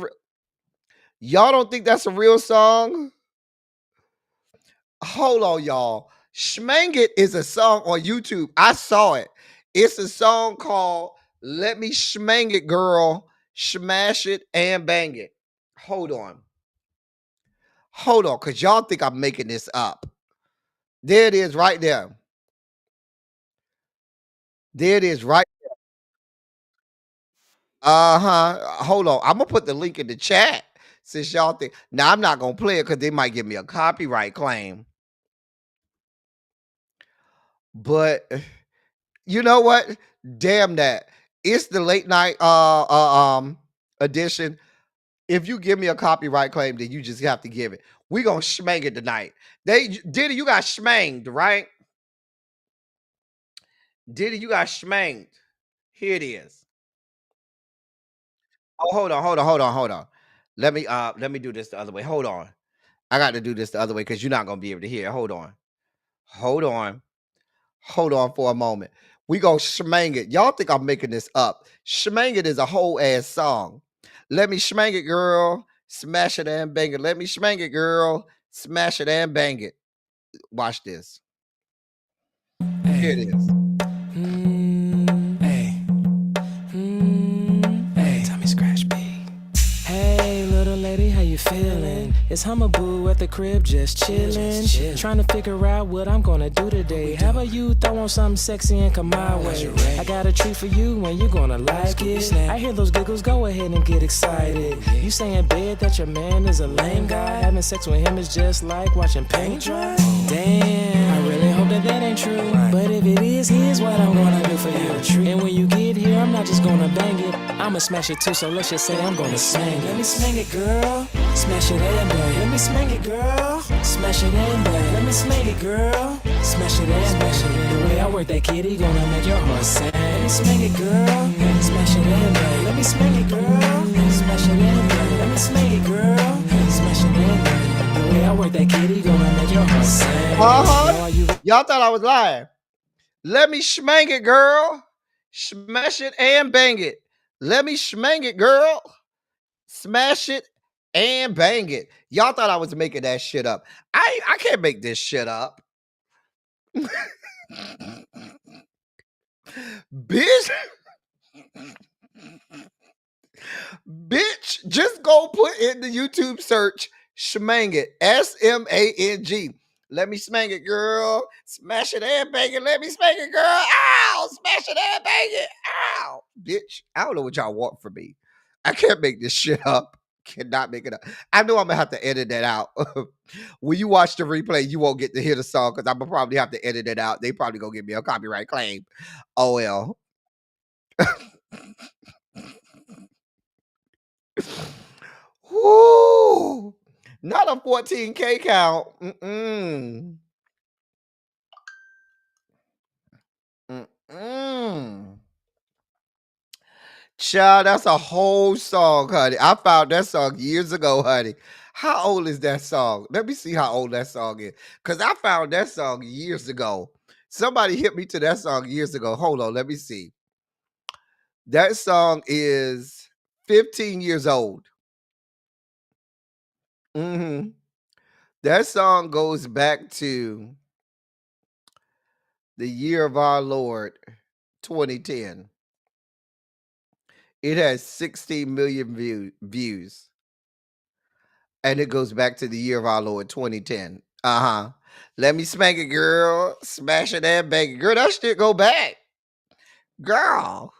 a real song? Hold on, y'all. Shmang It is a song on YouTube. I saw it. It's a song called Let Me Shmang It, Girl. Smash it and bang it. Hold on, because y'all think I'm making this up. There it is right there. There it is right there. Hold on. I'm going to put the link in the chat since y'all think. Now, I'm not going to play it because they might give me a copyright claim. But you know what? Damn that. It's the late night edition. If you give me a copyright claim, then you just have to give it. We gonna shmang it tonight. Diddy, you got shmanged, right? Diddy, you got shmanged. Here it is. Oh, hold on. Let me do this the other way. Hold on. I got to do this the other way because you're not gonna be able to hear. Hold on for a moment. We gonna shmang it. Y'all think I'm making this up. Shmang it is a whole ass song. Let me shmang it, girl. Smash it and bang it. Let me shmang it, girl. Smash it and bang it. Watch this. Here it is. Tommy Scratch B. Hey, little lady, how you feeling? It's Humaboo at the crib, just chillin'. Trying to figure out what I'm gonna do today. How about you throw on something sexy and come my way? I got a treat for you and you're gonna like it. I hear those giggles, go ahead and get excited. You say in bed that your man is a lame guy. Having sex with him is just like watching paint dry. Damn, I really hope that that ain't true. But if it is, here's what I'm gonna do for you. And when you get here, I'm not just gonna bang it, I'ma smash it too. So let's just say I'm gonna sing. Let me sing it, girl. Smash it and bang. Let me sing it, girl. Smash it and bang. Let me sing it, girl. Smash it and bang. The way I work that kitty gonna make your heart sing. Let me sing it, girl. Smash it and bang. Let me sing it, girl. Smash it and bang. Let me sing it, girl. Smash it and bang. The way I work that kitty gonna make your heart sing. Y'all thought I was lying. Let me schmang it, girl. Smash it and bang it. Let me schmang it, girl. Smash it and bang it. Y'all thought I was making that shit up. I can't make this shit up. Bitch. Bitch, just go put in the YouTube search schmang it. SMANG. Let me smang it, girl. Smash it and bang it. Let me smang it, girl. Ow! Smash it and bang it. Ow! Bitch, I don't know what y'all want from me. I can't make this shit up. Cannot make it up. I know I'm gonna have to edit that out. When you watch the replay, you won't get to hear the song because I'm gonna probably have to edit it out. They probably gonna give me a copyright claim. Oh well. Woo! Not a 14K count. Mm-mm. Mm-mm. Child, that's a whole song, honey. I found that song years ago, honey. How old is that song? Let me see how old that song is. Because I found that song years ago. Somebody hit me to that song years ago. Hold on, let me see. That song is 15 years old. Mm-hmm. That song goes back to the year of our Lord, 2010. It has 16 million views. And it goes back to the year of our Lord, 2010. Uh-huh. Let me smack it, girl. Smash it and bang it. Girl, that shit go back. Girl.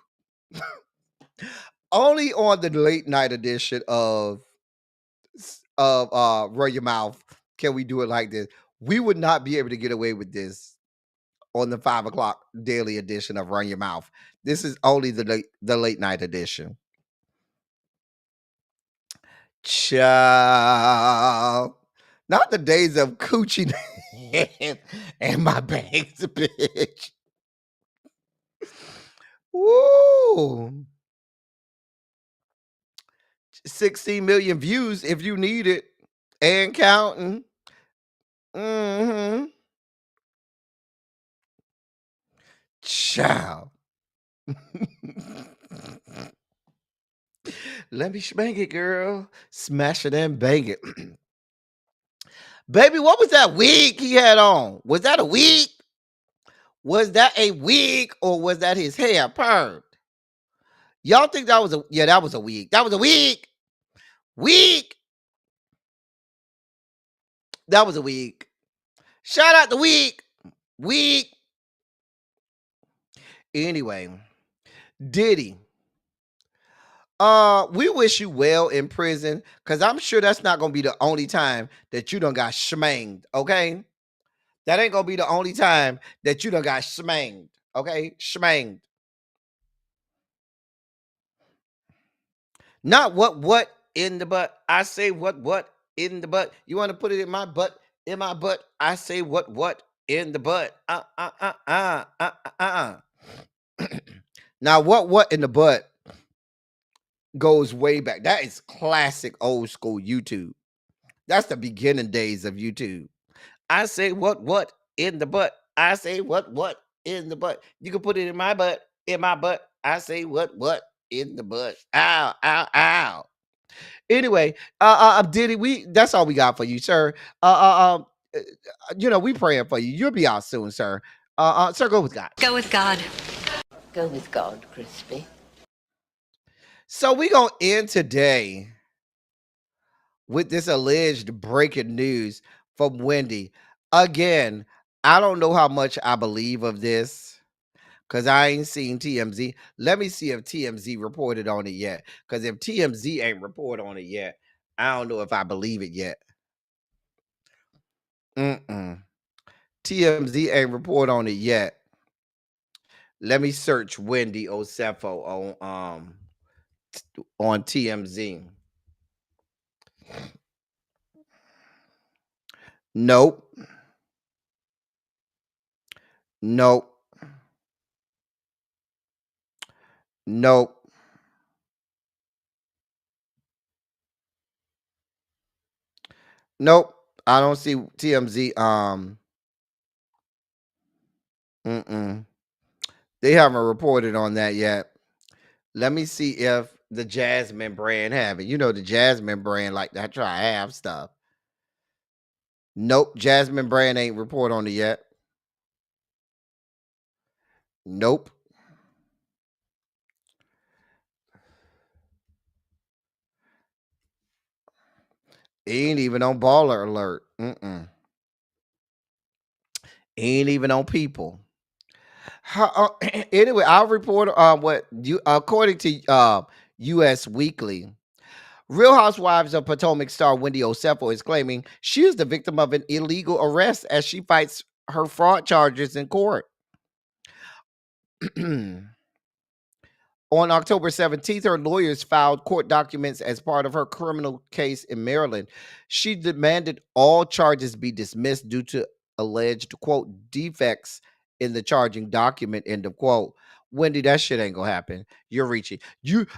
Only on the late night edition of Run Your Mouth can we do it like this. We would not be able to get away with this on the 5 o'clock daily edition of Run Your Mouth. This is only the late night edition. Child. Not the days of coochie and my bangs, bitch. Woo. 16 million views if you need it and counting. Mm-hmm. Child. Let me spank it, girl. Smash it and bang it. Baby, what was that wig he had on? Was that a wig? Was that a wig or was that his hair permed? Y'all think that was that was a wig. That was a wig. Wig. That was a wig. Shout out the wig. Wig. Anyway, Diddy. We wish you well in prison because I'm sure that's not gonna be the only time that you done got schmanged, okay? That ain't gonna be the only time that you done got schmanged, okay? Schmanged. Not what in the butt. I say what in the butt. You want to put it in my butt? In my butt. I say what in the butt. Now what in the butt goes way back. That is classic old school YouTube. That's the beginning days of YouTube. I say what in the butt. I say what in the butt. You can put it in my butt. In my butt. I say what in the butt. Ow, ow, ow. Anyway, Diddy, that's all we got for you, sir. We praying for you. You'll be out soon, sir. Sir, go with God. Go with God. Go with God, Crispy. So we gonna end today with this alleged breaking news from Wendy. Again, I don't know how much I believe of this because I ain't seen TMZ. Let me see if TMZ reported on it yet. Because if TMZ ain't reported on it yet, I don't know if I believe it yet. TMZ ain't report on it yet. Let me search Wendy Osefo on TMZ. Nope. Nope. Nope. Nope. I don't see TMZ. They haven't reported on that yet. Let me see if the Jasmine brand have it. You know, the Jasmine brand like to try to have stuff. Nope. Jasmine brand ain't report on it yet. Nope. Ain't even on Baller Alert. Ain't even on People. Anyway, I'll report what you according to US Weekly. Real Housewives of Potomac star Wendy Osefo is claiming she is the victim of an illegal arrest as she fights her fraud charges in court. On October 17th, her lawyers filed court documents as part of her criminal case in Maryland. She demanded all charges be dismissed due to alleged, quote, defects in the charging document, end of quote. Wendy, that shit ain't gonna happen. You're reaching.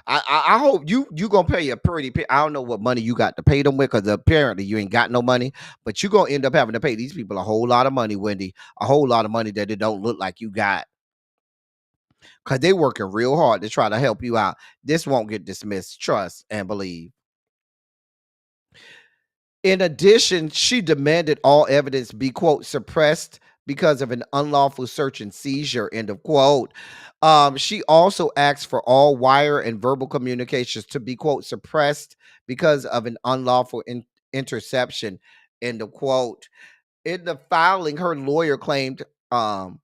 I hope you gonna pay a pretty. I don't know what money you got to pay them with, because apparently you ain't got no money. But you gonna end up having to pay these people a whole lot of money, Wendy. A whole lot of money that it don't look like you got, because they working real hard to try to help you out. This won't get dismissed. Trust and believe. In addition, she demanded all evidence be, quote, suppressed because of an unlawful search and seizure, end of quote. She also asked for all wire and verbal communications to be, quote, suppressed because of an unlawful interception, end of quote. In the filing, her lawyer claimed that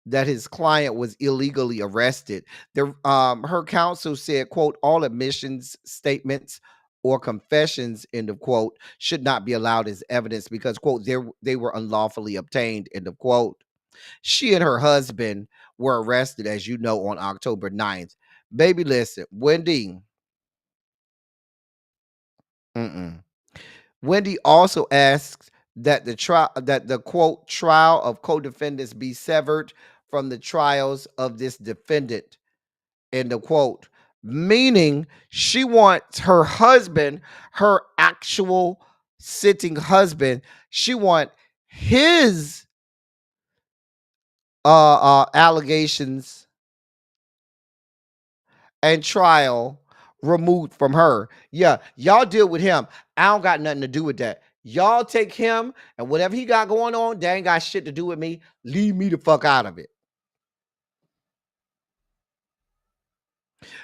his client was illegally arrested. Her counsel said, quote, all admissions, statements, or confessions, end of quote, should not be allowed as evidence because, quote, they were unlawfully obtained, end of quote. She and her husband were arrested, as you know, on October 9th. Baby, listen, Wendy. Wendy also asked that the quote trial of co-defendants be severed from the trials of this defendant, end of quote. Meaning she wants her husband, her actual sitting husband, she want his allegations and trial removed from her. Yeah, y'all deal with him. I don't got nothing to do with that. Y'all take him and whatever he got going on, they ain't got shit to do with me. Leave me the fuck out of it.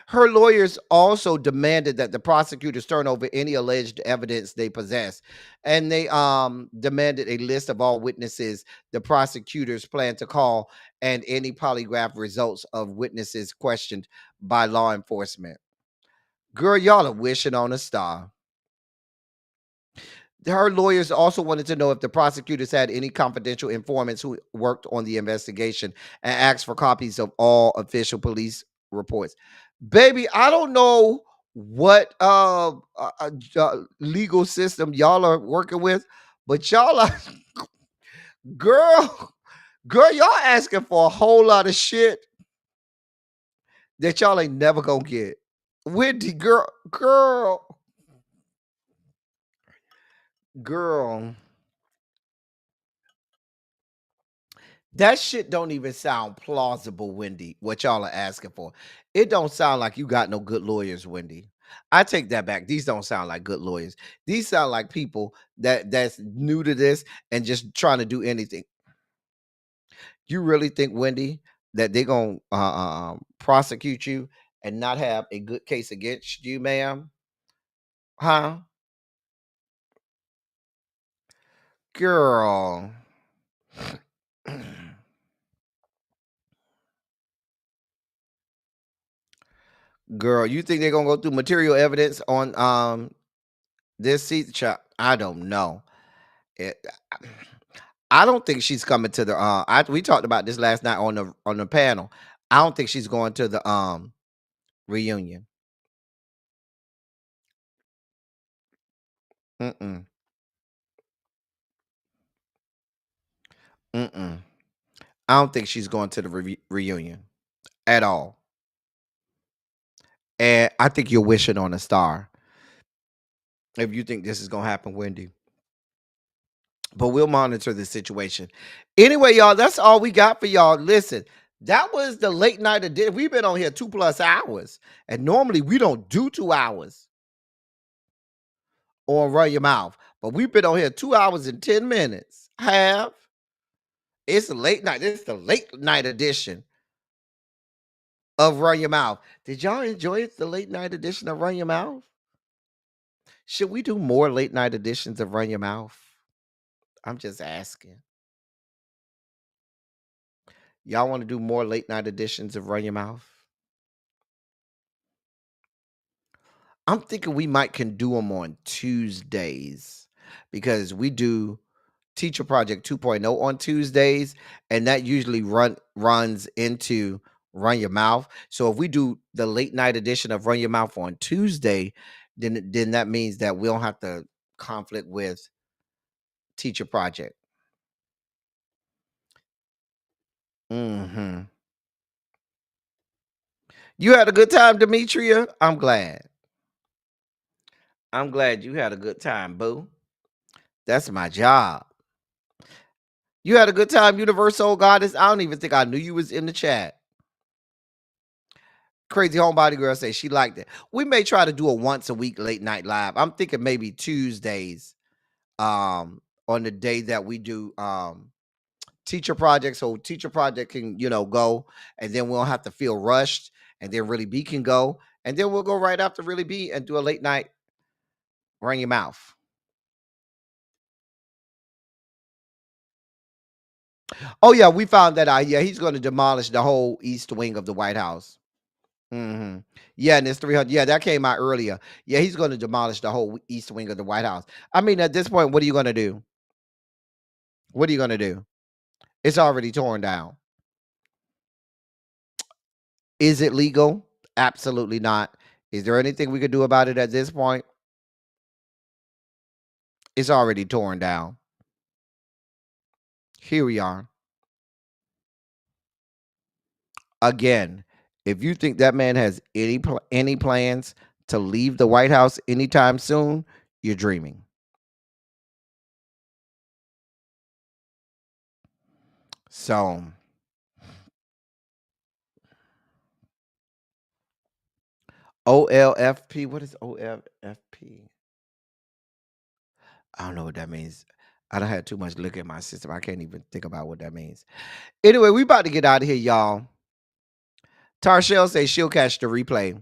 Her lawyers also demanded that the prosecutors turn over any alleged evidence they possess. And they demanded a list of all witnesses the prosecutors plan to call and any polygraph results of witnesses questioned by law enforcement. Girl, y'all are wishing on a star. Her lawyers also wanted to know if the prosecutors had any confidential informants who worked on the investigation and asked for copies of all official police reports. Baby, I don't know what legal system y'all are working with, but y'all are girl, y'all asking for a whole lot of shit that y'all ain't never gonna get. Wendy, girl. That shit don't even sound plausible, Wendy, what y'all are asking for. It don't sound like you got no good lawyers, Wendy. I take that back. These don't sound like good lawyers. These sound like people that's new to this and just trying to do anything. You really think, Wendy, that they're going to prosecute you and not have a good case against you, ma'am? Huh? Girl. Girl, you think they're gonna go through material evidence on this seat chop? I don't know. It, I don't think she's coming to the we talked about this last night on the panel. I don't think she's going to the reunion. Mm-mm. Mm-mm. I don't think she's going to the reunion at all. And I think you're wishing on a star if you think this is gonna happen, Wendy. But we'll monitor the situation. Anyway, y'all, that's all we got for y'all. Listen, that was the late night edition. We've been on here 2+ hours, and normally we don't do 2 hours on Run Your Mouth, but we've been on here 2 hours and 10 minutes. It's a late night. This is the late night edition of Run Your Mouth. Did y'all enjoy it? The late night edition of Run Your Mouth? Should we do more late night editions of Run Your Mouth? I'm just asking. Y'all want to do more late night editions of Run Your Mouth? I'm thinking we can do them on Tuesdays because we do Teacher Project 2.0 on Tuesdays, and that usually runs into Run Your Mouth. So if we do the late night edition of Run Your Mouth on Tuesday, then that means that we don't have to conflict with Teacher Project. Mm-hmm. You had a good time, Demetria? I'm glad. I'm glad you had a good time, boo. That's my job. You had a good time, Universal Goddess? I don't even think I knew you was in the chat. Crazy Homebody Girl say she liked it. We may try to do a once a week late night live. I'm thinking maybe Tuesdays on the day that we do Teacher Project. So Teacher Project can, go, and then we'll have to feel rushed, and then Really B can go, and then we'll go right after Really B and do a late night Run Your Mouth. Oh yeah, we found that out. Yeah, he's going to demolish the whole east wing of the White House. Mm-hmm. Yeah, and it's 300. Yeah, that came out earlier. Yeah, he's going to demolish the whole east wing of the White House. I mean, at this point, what are you going to do? What are you going to do? It's already torn down. Is it legal? Absolutely not. Is there anything we could do about it at this point? It's already torn down. Here we are. Again, if you think that man has any plans to leave the White House anytime soon, you're dreaming. So, OLFP, what is OLFP? I don't know what that means. I don't have too much look at my system. I can't even think about what that means. Anyway, we about to get out of here, y'all. Tarshell says she'll catch the replay.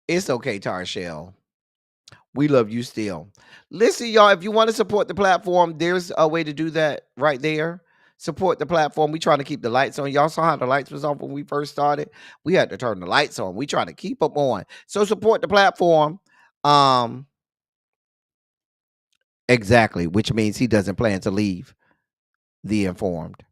It's okay, Tarshell. We love you still. Listen, y'all, if you want to support the platform, there's a way to do that right there. Support the platform. We trying to keep the lights on. Y'all saw how the lights was off when we first started. We had to turn the lights on. We trying to keep them on. So support the platform. Exactly, which means he doesn't plan to leave the Informed.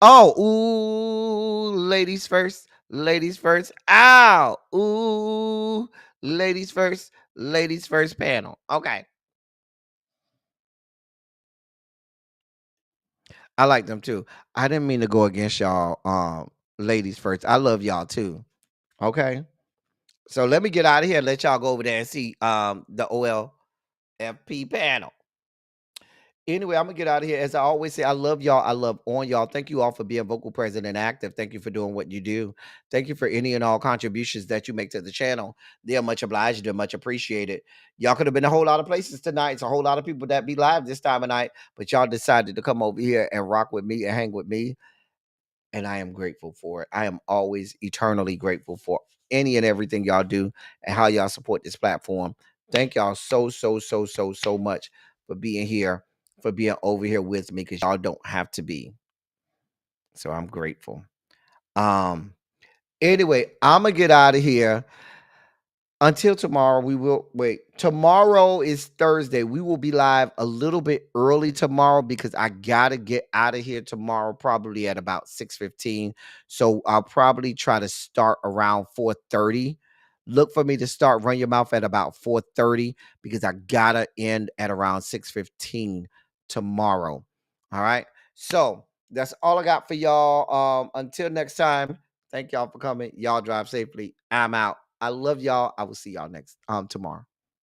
Oh, ooh, ladies first. Ladies first. Ow. Ooh, ladies first. Ladies first panel. Okay. I like them too. I didn't mean to go against y'all. Ladies first. I love y'all too. Okay. So let me get out of here and let y'all go over there and see the OLFP panel. Anyway, I'm gonna get out of here. As I always say, I love y'all. I love on y'all. Thank you all for being vocal, present, and active. Thank you for doing what you do. Thank you for any and all contributions that you make to the channel. They are much obliged and much appreciated. Y'all could have been a whole lot of places tonight. It's a whole lot of people that be live this time of night, but y'all decided to come over here and rock with me and hang with me. And I am grateful for it. I am always eternally grateful for any and everything y'all do and how y'all support this platform. Thank y'all so much for being here, for being over here with me, because y'all don't have to be. So I'm grateful. Anyway, I'm gonna get out of here. until tomorrow, we will wait. Tomorrow is Thursday. We will be live a little bit early tomorrow because I gotta get out of here tomorrow, probably at about 6:15. So I'll probably try to start around 4:30. Look for me to start Run Your Mouth at about 4:30 because I gotta end at around 6:15 tomorrow. All right. So that's all I got for y'all. Until next time, thank y'all for coming. Y'all drive safely. I'm out. I love y'all. I will see y'all next tomorrow.